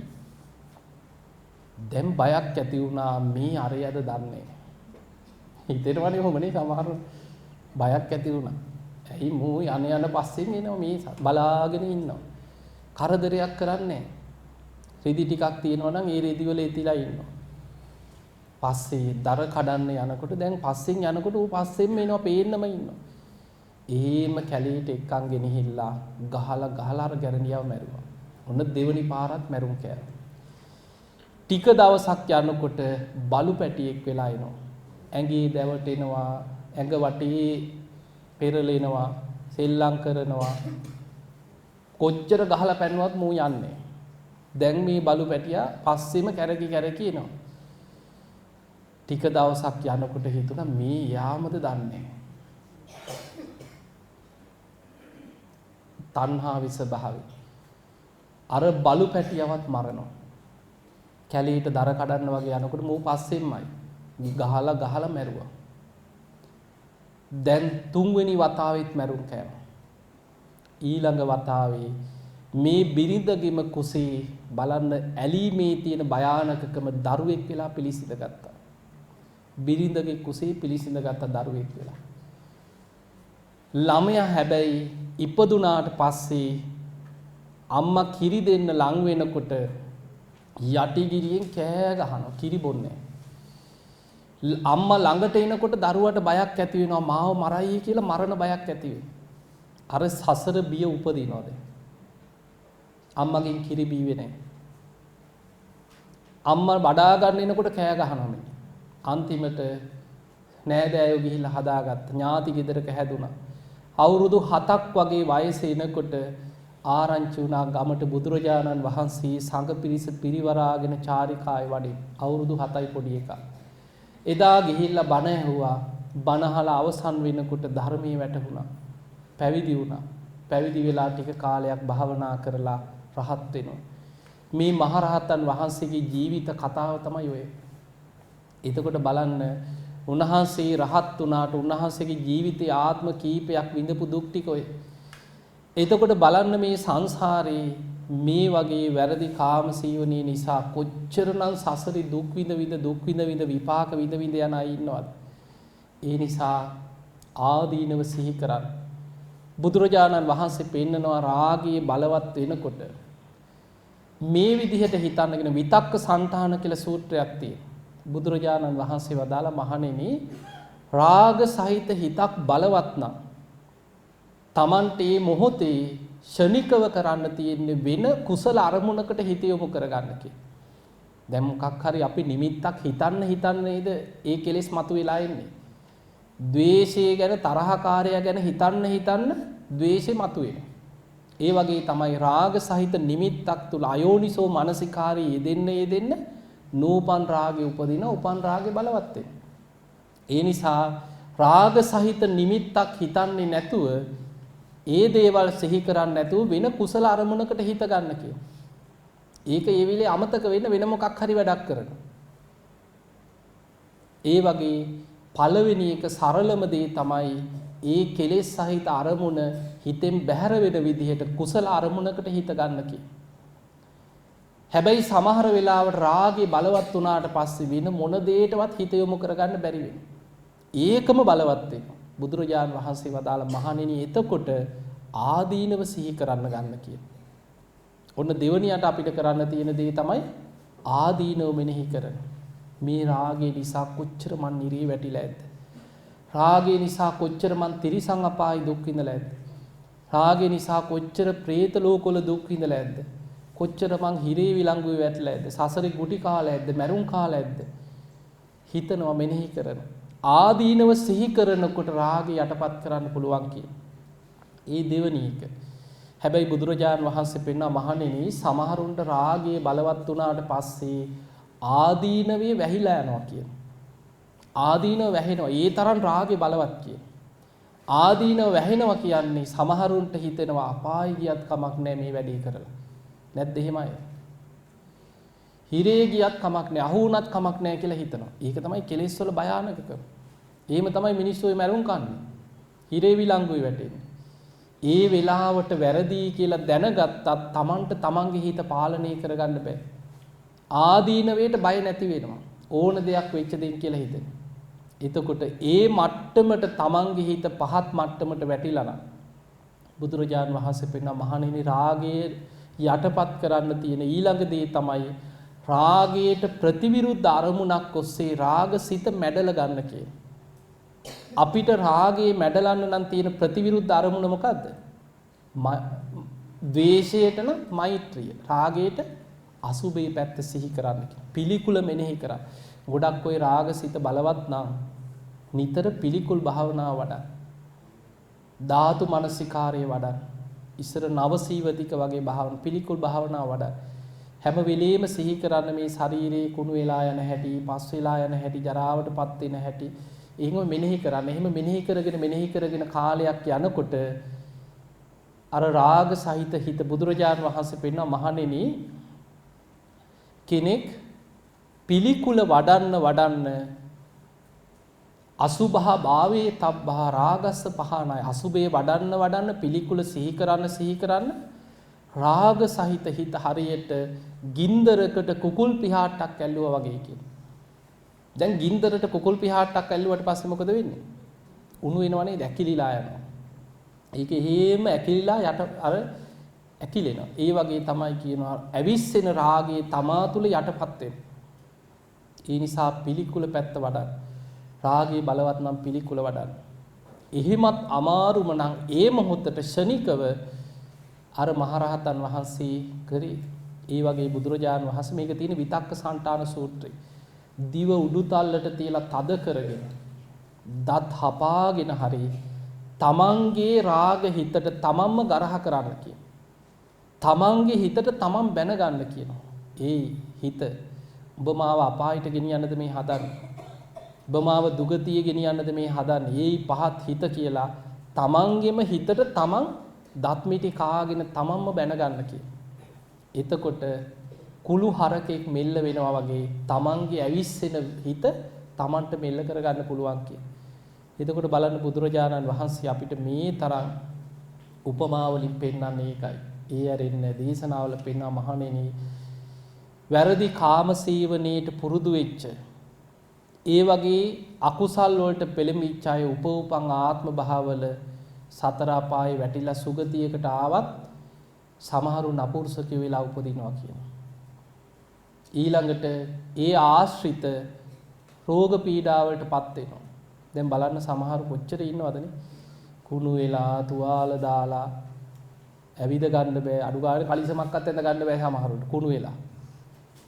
දැන් බයක් ඇති වුණා මේ අරයද දන්නේ. හිතේටවනේ කොහොමනේ සමහරු බයක් ඇති වුණා. ඇයි මෝ යන පස්සෙන් එනවා මේ බලාගෙන ඉන්නවා. කරදරයක් කරන්නේ. රෙදි ටිකක් තියෙනවා නම් ඒ රෙදි වල එතිලා ඉන්නවා. පස්සේ දර කඩන්න යනකොට දැන් පස්සෙන් යනකොට ඌ පස්සෙන්ම එනවා පේන්නම ඉන්නවා. එහෙම කැලේට එක්කන් ගෙනහිල්ලා ගහලා අර ගැරන්ඩියව මැරුවා. ඔන්න දෙවනි පාරත් මැරුම් කෑවා. ටික දවසක් යනකොට බලු පැටියෙක් වෙලා එනවා. ඇඟේ දැවටෙනවා, ඇඟ වටේ පෙරලෙනවා, සෙල්ලම් කරනවා. කොච්චර ගහලා පැන්නුවත් මූ යන්නේ. දැන් මේ බලු පැටියා පස්සෙම කැරකි එනවා. ටික දවසක් යනකොට හිතුණා මේ යාමද දන්නේ. තණ්හා විස භාවය. අර බලු පැටියවත් මරනවා. කැලීට දර කඩන්න වගේ යනකොට මූ පස්සෙන්මයි. ගහලා මැරුවා. දැන් තුන්වෙනි වතාවෙත් මැරුම් කෑවා. ඊළඟ වතාවේ මේ බිරිඳගෙම කුසේ බලන්න ඇලීමේ තියෙන භයානකකම දරුවෙක් වෙලා පිළිසිඳ ගත්තා. බිරිඳගේ කුසේ පිළිසිඳ ගත්ත දරුවෙක් වෙලා. ළමයා හැබැයි ඉපදුනාට පස්සේ අම්මා කිරි දෙන්න ලං වෙනකොට යටිගිරියෙන් කෑ ගහනවා කිරි බොන්නේ. අම්මා ළඟට එනකොට දරුවට බයක් ඇති වෙනවා මාව මරයි කියලා මරණ බයක් ඇති වෙනවා. අර සසර බිය උපදිනවද? අම්මගෙන් කිරි බීවේ නැහැ. අම්මා බඩා ගන්න එනකොට කෑ ගහනවා මේ. අන්තිමට නෑදෑයෝ ගිහිල්ලා හදාගත්ත ඥාති ගෙදරක හැදුනා. අවුරුදු 7ක් වගේ වයසේ එනකොට ආරංචි වුණා ගමට බුදුරජාණන් වහන්සේ සංඝ පිරිස පිරිවරාගෙන චාරිකාවේ වඩින්. අවුරුදු 7යි පොඩි එකා. එදා ගිහිල්ලා බණ ඇහුවා. බණ අහලා අවසන් වෙනකොට ධර්මයේ වැටහුණා. පැවිදි වුණා. පැවිදි වෙලා ටික කාලයක් භාවනා කරලා රහත් වෙනවා. මේ මහරහතන් වහන්සේගේ ජීවිත කතාව තමයි ඔය. එතකොට බලන්න උන්වහන්සේ රහත් වුණාට උන්වහන්සේගේ ජීවිතයේ ආත්ම කීපයක් විඳපු දුක් ටික ඔය. එතකොට බලන්න මේ සංසාරේ මේ වගේ වැරදි කාම සීවනී නිසා කොච්චරනම් සසරි දුක් විඳ විපාක විඳ යන අය ඉන්නවද? ඒ නිසා ආදීනව සිහි කරන්න. බුදුරජාණන් වහන්සේ පෙන්නනවා රාගයේ බලවත් වෙනකොට මේ විදිහට හිතන්නගෙන විතක්ක සංතාන කියලා සූත්‍රයක් තියෙනවා. බුදුරජාණන් වහන්සේ වදාලා මහණෙනි රාග සහිත හිතක් බලවත් නම් Tamante මොහොතේ ෂණිකව කරන්න තියෙන්නේ වෙන කුසල අරමුණකට හිත යොමු කරගන්න කියලා. දැන් මොකක් හරි අපි නිමිත්තක් හිතන්න නේද ඒ කෙලෙස් මතුවලා එන්නේ. ද්වේෂය ගැන තරහකාරය ගැන හිතන්න ද්වේෂය මතුවෙනවා. ඒ වගේ තමයි රාග සහිත නිමිත්තක් තුල අයෝනිසෝ මනසිකාරී යෙදෙන්න නූපන් රාගේ උපදින උපන් රාගේ බලවත් වෙනවා. ඒ නිසා රාග සහිත නිමිත්තක් හිතන්නේ නැතුව ඒ දේවල් සිහි කරන්නේ නැතුව වෙන කුසල අරමුණකට හිත ගන්න කියනවා. ඒක ඒ වෙලේ අමතක වෙන මොකක් හරි වැඩක් කරනවා. ඒ වගේ පළවෙනි එක සරලම දේ තමයි ඒ කෙලෙස් සහිත අරමුණ හිතෙන් බැහැර වෙන විදිහට කුසල අරමුණකට හිත ගන්න කියනවා. හැබැයි සමහර වෙලාවට රාගේ බලවත් වුණාට පස්සේ වෙන මොන දෙයකටවත් හිත යොමු කරගන්න බැරි වෙනවා. ඒකම බලවත් වෙනවා. බුදුරජාණන් වහන්සේ වදාළ මහණෙනි එතකොට ආදීනව සිහි කරන්න ගන්න කියන. ඔන්න දෙවනියට අපිට කරන්න තියෙන දේ තමයි ආදීනව මෙනෙහි කරන. මේ රාගය නිසා කොච්චර මන් නිරේ වැටිලා ඇද්ද? රාගය නිසා කොච්චර මන් තිරිසං අපායේ දුක් විඳලා ඇද්ද? රාගය නිසා කොච්චර പ്രേත ලෝකවල දුක් විඳලා ඇද්ද? කොච්චර මං හිරේ විලංගුවේ වැටලා ඇද්ද? සසරේ ගුටි කාලා ඇද්ද? මරුන් කාලා ඇද්ද? හිතනවා මෙනෙහි කරනවා. ආදීනව සිහි කරනකොට රාගය යටපත් කරන්න පුළුවන් කියන. ඒ දෙවෙනි එක. හැබැයි බුදුරජාණන් වහන්සේ පෙන්වනා මහණෙනි සමහරුන්ට රාගය බලවත් වුණාට පස්සේ ආදීනවේ වැහිලා යනවා කියන. ආදීනව වැහෙනවා. ඒ තරම් රාගය බලවත් කියන. ආදීනව වැහෙනවා කියන්නේ සමහරුන්ට හිතෙනවා අපාය ගියත් කමක් නැහැ මේ වැඩේ කරලා. නැද්ද එහෙමයි? හිරේ ගියත් කමක් නැහැ, අහු වුණත් කමක් නැහැ කියලා හිතනවා. ඒක තමයි කෙලෙස් වල භයානකකම. එහෙම තමයි මිනිස්සු ඒ මරුන් කන්නේ. හිරේ විලංගුවේ වැටෙන්නේ. ඒ වෙලාවට වැරදි කියලා දැනගත්තත් Tamanට Tamanගේ හිත පාලනය කරගන්න බෑ. ආදීනවයට බය නැති වෙනවා. ඕන දෙයක් වෙච්ච දෙයක් කියලා හිතෙන. එතකොට ඒ මට්ටමට Tamanගේ හිත පහත් මට්ටමට වැටිලා නම් බුදුරජාණන් වහන්සේ පෙන්වන මහණෙනි රාගයේ යටපත් කරන්න තියෙන ඊළඟ දේ තමයි රාගයට ප්‍රතිවිරුද්ධ අරමුණක් ඔස්සේ රාගසිත මැඩල ගන්න කියන. අපිට රාගයේ මැඩලන්න නම් තියෙන ප්‍රතිවිරුද්ධ අරමුණ මොකද්ද? ද්වේෂයට නම් මෛත්‍රිය. රාගයට අසුබේ පැත්ත සිහි කරන්න කියන. පිළිකුල මෙනෙහි කරන්න. ගොඩක් ඔය රාගසිත බලවත් නම් නිතර පිළිකුල් භාවනාව වඩන්න. ධාතු මනසිකාරය වඩන්න. ඉස්සර නවසීවතික වගේ භාවන පිළිකුල් භාවනාව වඩන්න. හැම වෙලෙම සිහි කරන්න මේ ශරීරේ කුණු වෙලා යන හැටි, පස් වෙලා යන හැටි, ජරාවටපත් වෙන හැටි. එහෙම මෙනෙහි කරන්න. එහෙම මෙනෙහි කරගෙන කාලයක් යනකොට අර රාග සහිත හිත බුදුරජාණන් වහන්සේ පෙන්වන මහණෙනි කෙනෙක් පිළිකුල වඩන්න අසුභහ භාවේ තබ්බහ රාගස්ස පහනයි. අසුභේ වඩන්න පිළිකුල සිහි කරන්න රාග සහිත හිත හරියට ගින්දරකට කුකුල් පිහාටක් ඇල්ලුවා වගේ කියන. දැන් ගින්දරට කුකුල් පිහාට්ටක් ඇල්ලුවට පස්සේ මොකද වෙන්නේ? උණු වෙනවනේ ඇකිලිලා යනවා. ඒක හේම ඇකිලිලා යට අර ඇකිලෙනවා. ඒ වගේ තමයි කියනවා ඇවිස්සෙන රාගයේ තමා තුළ යටපත් වෙන. ඒ නිසා පිළිකුල පැත්ත වඩන්න. රාගයේ බලවත් නම් පිළිකුල වඩන්න. එහෙමත් අමාරුම නම් ඒ මොහොතට ශනිකව අර මහරහතන් වහන්සේ කරේ. ඒ වගේ බුදුරජාණන් වහන්සේ මේක තියෙන විතක්ක සන්තාන සූත්‍රය. දිව උඩුතල්ලට තියලා තද කරගෙන දත් හපාගෙන හරි තමන්ගේ රාග හිතට තමන්ම ගරහ කරන්න කියන. තමන්ගේ හිතට තමන් බැන ගන්න කියනවා. ඒ හිත ඔබ මාව අපායට ගෙනියන්නද මේ හදන්නේ? ඔබ මාව දුගතිය ගෙනියන්නද මේ හදන්නේ? ඒයි පහත් හිත කියලා තමන්ගේම හිතට තමන් දත් මිටි කාගෙන තමන්ම බැන ගන්න කියන. එතකොට කුළු හරකෙක් මෙල්ල වෙනවා වගේ තමන්ගේ ඇවිස්සෙන හිත තමන්ට මෙල්ල කරගන්න පුළුවන් කියන. එතකොට බලන්න බුදුරජාණන් වහන්සේ අපිට මේ තරම් උපමාවලින් පෙන්වන්නේ ඒකයි. ඒ ඇරෙන්න දේශනාවල පෙන්වන මහණෙනි වැරදි කාමසීවණේට පුරුදු වෙච්ච ඒ වගේ අකුසල් වලට පෙළඹිච්ච අය උපෝපං ආත්ම භාවවල සතර අපායේ වැටිලා සුගතියකට ආවත් සමහරු නපුරුෂකයෝ වෙලා උපදිනවා කියනවා. ඊළඟට ඒ ආශ්‍රිත රෝග පීඩාවලටපත් වෙනවා. දැන් බලන්න සමහරු කොච්චර ඉන්නවදනේ කුණු වෙලා තුවාල දාලා ඇවිද ගන්න බෑ අඩු ගානේ කලිසමක්වත් ඇඳ ගන්න බෑ සමහරුන්ට කුණු වෙලා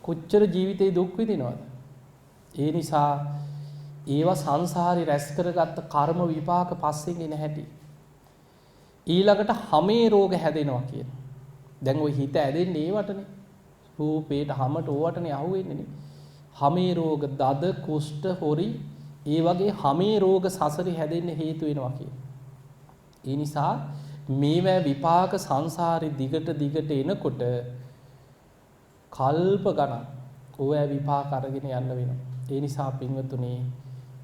කොච්චර ජීවිතේ දුක් විඳිනවද? ඒ නිසා ඒවා සංසාරේ රැස් කරගත්ත කර්ම විපාක පස්සෙන් එන හැටි. ඊළඟට හැමේ රෝග හැදෙනවා කියන. දැන් ওই හිත ඇදෙන්නේ ඒවටනේ. රූපේට හැමට ඕවටනේ අහුවෙන්නේ නේ. හැමේ රෝග දද කුෂ්ඨ හොරි ඒ වගේ හැමේ රෝග සසරේ හැදෙන්න හේතු වෙනවා කියන. ඒ නිසා මේවා විපාක සංසාරේ දිගට එනකොට කල්ප ගණන් ඕවා විපාක අරගෙන යන්න වෙනවා. ඒ නිසා පින්වතුනි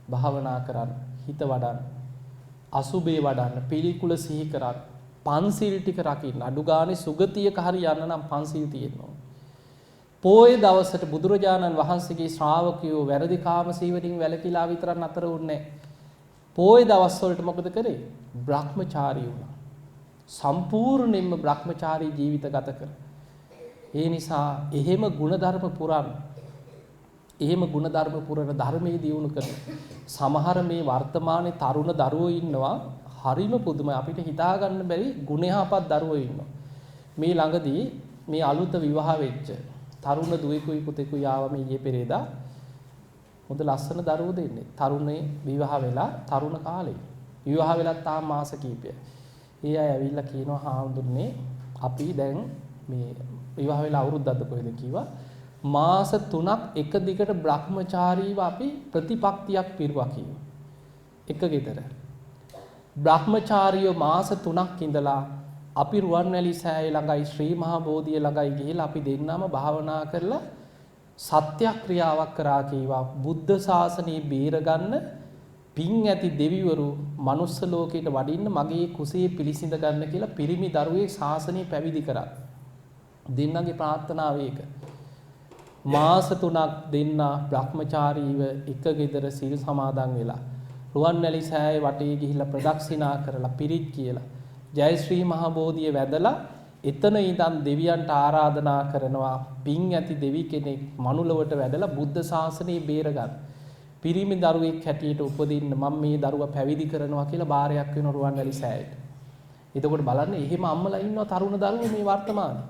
භාවනා කරන්න, හිත වඩන්න, අසුබේ වඩන්න, පිළිකුල සිහි කරන්න, පන්සිල් ටික රකින්න. අඩු ගානේ සුගතියක හරි යන්න නම් පන්සිල් තියෙනවා. පොයේ දවසට බුදුරජාණන් වහන්සේගේ ශ්‍රාවකයෝ වැරදි කාම සීවණින් වැළකීලා විතරක් නතර වුණේ නැහැ. පොයේ දවස් වලට මොකද කරේ? බ්‍රහ්මචාරී වුණා. සම්පූර්ණයෙන්ම බ්‍රහ්මචාරී ජීවිත ගත කරා. ඒ නිසා එහෙම ಗುಣධර්ම පුරන්න. එහෙම ಗುಣධර්ම පුරන ධර්මයේ දියුණු කරන සමහර මේ වර්තමානයේ තරුණ දරුවෝ ඉන්නවා හරිම පුදුමයි අපිට හිතා ගන්න බැරි ගුණයහපත් දරුවෝ ඉන්නවා. මේ ළඟදී මේ අලුත විවාහ වෙච්ච තරුණ දුවෙකුයි පුතෙකුයි ආවම ඊයේ පෙරේදා හොඳ ලස්සන දරුවෝ දෙන්නේ. තරුණේ විවාහ වෙලා තරුණ කාලේ. විවාහ වෙලා තාම මාස කිහිපයක්. ඒ අය ඇවිල්ලා කියනවා හාමුදුරනේ අපි දැන් මේ විවාහ වෙලා අවුරුද්දක්ද කොහෙද කිව්වා මාස 3ක් එක දිගට බ්‍රහ්මචාරීව අපි ප්‍රතිපක්තියක් පිරුවා කිව්වා. එක ගෙදර. බ්‍රහ්මචාරීව මාස 3ක් ඉඳලා අපි රුවන්වැලි සෑය ළඟයි ශ්‍රී මහා බෝධිය ළඟයි ගිහිලා අපි දෙන්නම භාවනා කරලා සත්‍යක්‍රියාවක් කරා කීවා. බුද්ධ ශාසනය බේරගන්න පින් ඇති දෙවිවරු මනුස්ස ලෝකයට වඩින්න මගේ කුසේ පිළිසිඳ ගන්න කියලා පිරිමි දරුවෙක් ශාසනය පැවිදි කරා. දෙන්නගේ ප්‍රාර්ථනාව ඒක. මාස 3ක් දෙන්න බ්‍රහ්මචාරීව එක ගෙදර සිල් සමාදන් වෙලා රුවන්වැලි සෑය වටේ ගිහිල්ලා ප්‍රදක්ෂිනා කරලා පිරිත් කියලා ජය ශ්‍රී මහා බෝධිය වැදලා එතන ඉඳන් දෙවියන්ට ආරාධනා කරනවා පින් ඇති දෙවි කෙනෙක් මනුලවට වැඩලා බුද්ධ ශාසනය බේරගන්න. පිරිමි දරුවෙක් හැටියට උපදින්න මම මේ දරුවා පැවිදි කරනවා කියලා බාරයක් වෙන රුවන්වැලි සෑයට. එතකොට බලන්න එහෙම අම්මලා ඉන්නවා තරුණ දරුවෝ මේ වර්තමානයේ.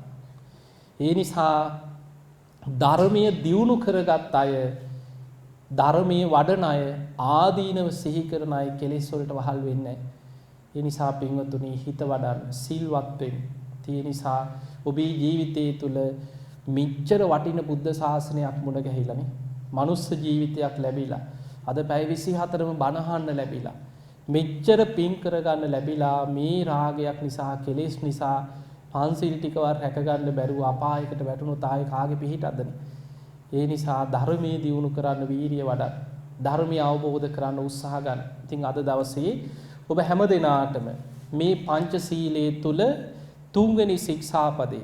ඒ නිසා ධර්මයේ දියුණු කරගත් අය ධර්මයේ වඩන අය ආදීනව සිහි කරන අය කෙලෙස් වලට වහල් වෙන්නේ නැහැ. ඒ නිසා පින්වතුනි හිත වඩන්න සිල්වත් වෙන්න. ඒ නිසා ඔබේ ජීවිතයේ තුල මෙච්චර වටින බුද්ධ ශාසනයක් මුණ ගැහිලානේ. මනුස්ස ජීවිතයක් ලැබිලා. අද පැය 24ම බණ අහන්න ලැබිලා. මෙච්චර පින් කරගන්න ලැබිලා මේ රාගයක් නිසා කෙලෙස් නිසා පන්සිල් ටිකවත් රැක ගන්න බැරුව අපායකට වැටුණොත් ආයේ කාගේ පිහිටක්දනේ. ඒ නිසා ධර්මයේ දියුණු කරන්න වීරිය වඩන්න. ධර්මය අවබෝධ කරගන්න උත්සාහ ගන්න. ඉතින් අද දවසේ ඔබ හැම දිනාටම මේ පංචශීලයේ තුල තුන්වෙනි ශික්ෂාපදේ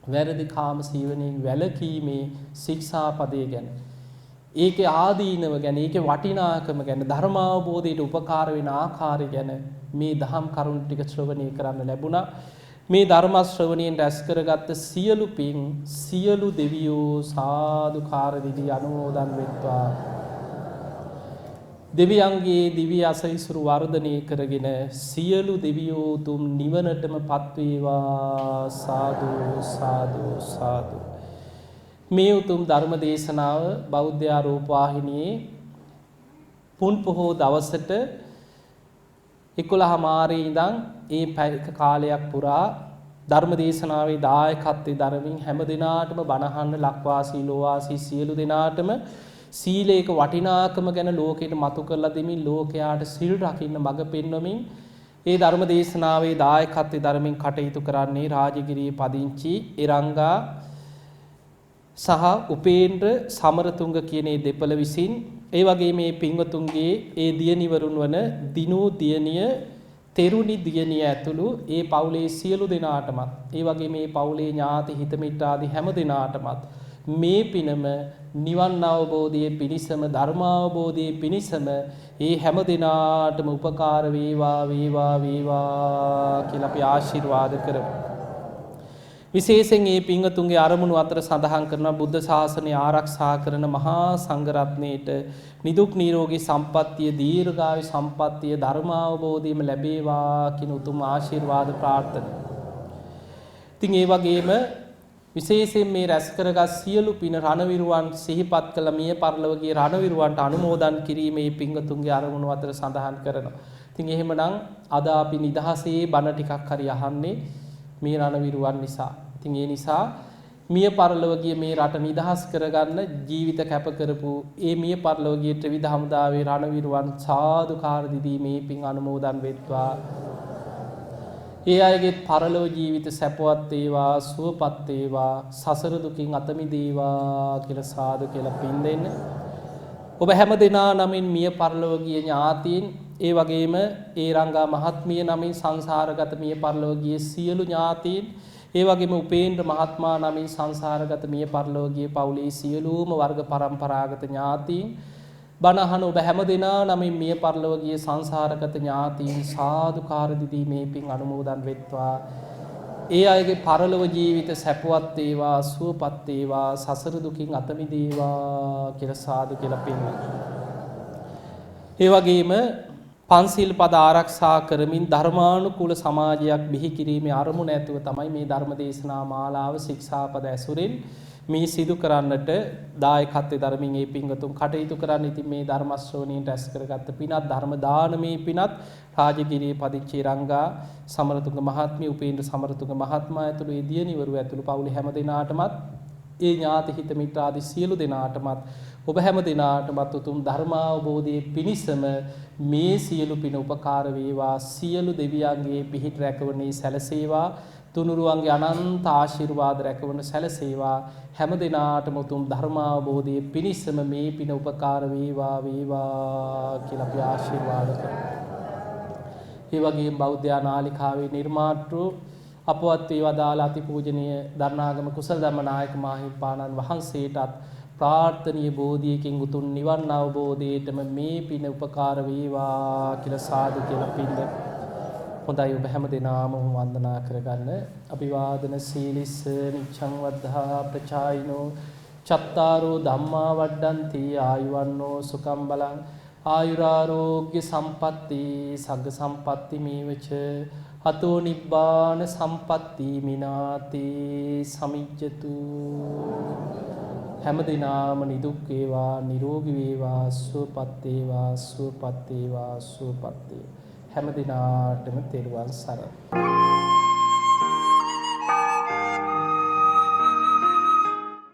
වැරදි කාම සීවණෙන් වැළකීමේ ශික්ෂාපදේ ගැන ඒකේ ආදීනව ගැන, ඒකේ වටිනාකම ගැන, ධර්ම අවබෝධයට උපකාර වෙන ආකාරය ගැන මේ දහම් කරුණු ටික ශ්‍රවණය කරන්න ලැබුණා. මේ ධර්ම ශ්‍රවණයෙන් රැස් කරගත්ත සියලු පින් සියලු දෙවියෝ සාදුකාර විදි අනුමෝදන් වෙත්වා. දෙවියන්ගේ දිව්‍ය අසයිසුරු වර්ධනය කරගෙන සියලු දෙවියෝ උතුම් නිවනටම පත්වේවා. සාදු සාදු සාදු. මේ උතුම් ධර්ම දේශනාව බෞද්ධ රූපවාහිනියේ පුන් පොහෝ දවසට 11 මාරේ ඉඳන් ඒ පැයක කාලයක් පුරා ධර්ම දේශනාවේ දායකත්වයේ දරමින් හැම දිනාටම බණහන්න ලක්වාසී ලෝවාසී සියලු දිනාටම සීලේක වටිනාකම ගැන ලෝකෙට මතු කරලා දෙමින් ලෝකයාට සිල් රකින්න මඟ පෙන්වමින් ඒ ධර්ම දේශනාවේ දායකත්වයේ දරමින් කටයුතු කරන්නේ රාජගිරියේ පදිංචි එරංගා සහ උපේන්ද්‍ර සමරතුංග කියන මේ දෙපළ විසින් ඒ වගේ මේ පින්වතුන්ගේ ඒ දියණිවරුන් වන දිනු දියණිය තෙරුණි දියණිය ඇතුළු ඒ පවුලේ සියලු දෙනාටමත් ඒ වගේ මේ පවුලේ ඥාති හිත මිත්‍රාදී හැම දෙනාටමත් මේ පිනම නිවන් අවබෝධයේ පිණිසම ධර්ම අවබෝධයේ පිණිසම ඒ හැම දිනාටම උපකාර වේවා වේවා වේවා කියලා අපි ආශිර්වාද කරමු. විශේෂයෙන් මේ පින්වතුන්ගේ අරමුණු අතර සඳහන් කරන බුද්ධ ශාසනය ආරක්ෂා කරන මහා සංඝරත්නයේට නිදුක් නිරෝගී සම්පන්නිය දීර්ඝායු සම්පන්නිය ධර්ම අවබෝධයම ලැබේවා කියන උතුම් ආශිර්වාද ප්‍රාර්ථනා. ඉතින් ඒ වගේම විශේෂයෙන් මේ රැස් කරගත් සියලු පින රණවිරුවන් සිහිපත් කළ මිය පරලොවගේ රණවිරුවන්ට අනුමෝදන් කිරීමේ පින්වතුන්ගේ අරමුණු අතර සඳහන් කරනවා. ඉතින් එහෙමනම් අද අපි නිදහසේ බණ ටිකක් හරි අහන්නේ මේ රණවිරුවන් නිසා. ඉතින් ඒ නිසා මිය පරලොවගේ මේ රට නිදහස් කරගන්න ජීවිත කැප කරපු ඒ මිය පරලොවගේ ත්‍රිවිධ හමුදාවේ රණවිරුවන් සාදුකාර දිදී මේ පින් අනුමෝදන් වෙත්වා. ඒ අයගේ පරලොව ජීවිත සැපවත් වේවා සුවපත් වේවා සසර දුකින් අත මිදේවා කියලා සාදු කියලා පින් දෙන්න. ඔබ හැම දෙනා නමින් මිය පරලොව ගිය ඥාතීන් ඒ වගේම ඒ රංගා මහත්මිය නමින් සංසාරගත මිය පරලොව ගිය සියලු ඥාතීන් ඒ වගේම උපේන්ද්‍ර මහත්මයා නමින් සංසාරගත මිය පරලොව ගිය පවුලේ සියලුම වර්ග පරම්පරාගත ඥාතීන් බණහන ඔබ හැම දෙනා නමින් මිය පරලොව ගිය සංසාරගත ඥාතීන් සාදුකාර දිදී මේ පින් අනුමෝදන් වෙත්වා. ඒ අයගේ පරලොව ජීවිත සැපවත් වේවා සුවපත් වේවා සසර දුකින් අත මිදේවා කියලා සාදු කියලා පින්. ඒ වගේම පන්සිල් පද ආරක්ෂා කරමින් ධර්මානුකූල සමාජයක් බිහි කිරීමේ අරමුණ ඇතුව තමයි මේ ධර්ම දේශනා මාලාව ශික්ෂාපද ඇසුරින් මේ සිදු කරන්නට දායකත්වයේ ධර්මින් මේ පින්වතුන් කටයුතු කරන්න. ඉතින් මේ ධර්ම ශ්‍රවණයෙන් රැස් කරගත්ත පිනත් ධර්ම දානමේ පිනත් රාජගිරියේ පදිංචි රංගා සමරතුංග මහත්මිය උපේන්ද්‍ර සමරතුංග මහත්මයා ඇතුළු ඒ දියණිවරු ඇතුළු පවුලේ හැම දෙනාටමත් ඒ ඥාති හිත මිත්‍ර ආදී සියලු දෙනාටමත් ඔබ හැම දිනාටමත් උතුම් ධර්ම අවබෝධයේ පිණිසම මේ සියලු පින උපකාර වේවා. සියලු දෙවියන්ගේ පිහිට රැකවරණේ සැලසේවා. තුනුරුවන්ගේ අනන්ත ආශිර්වාද රැකවරණ සැලසේවා. හැම දිනාටම උතුම් ධර්ම අවබෝධයේ පිණිසම මේ පින උපකාර වේවා වේවා කියලා අපි ආශිර්වාද කරමු. ඒ වගේම බෞද්ධ නාලිකාවේ නිර්මාතෘ අපවත් වේවදාලා අතිපූජනීය දරණාගම කුසල ධම්මනායක මාහිමිපාණන් වහන්සේටත් ප්‍රාර්ථනීය බෝධියකින් උතුම් නිවන් අවබෝධයටම මේ පින උපකාර වේවා කියලා සාදු කියලා පින්ද. හොඳයි ඔබ හැම දිනාම වන්දනා කරගන්න. අභිවාදන සීලිස්ස නිච්ඡං වද්ධා ප්‍රචායිනෝ චත්තාරෝ ධම්මා වඩ්ඩಂತಿ ආයුවන්නෝ සුඛං බලං ආයුරාෝග්‍ය සම්පatti සග්ග සම්පatti මේවච අතෝ නිබ්බාන සම්පatti මිනාති සමිජ්ජතු. හැම දිනාම නිදුක් වේවා නිරෝගී වේවා සුවපත් වේවා සුවපත් වේවා සුවපත් වේවා. හැම දිනාටම තෙරුවන් සරණයි.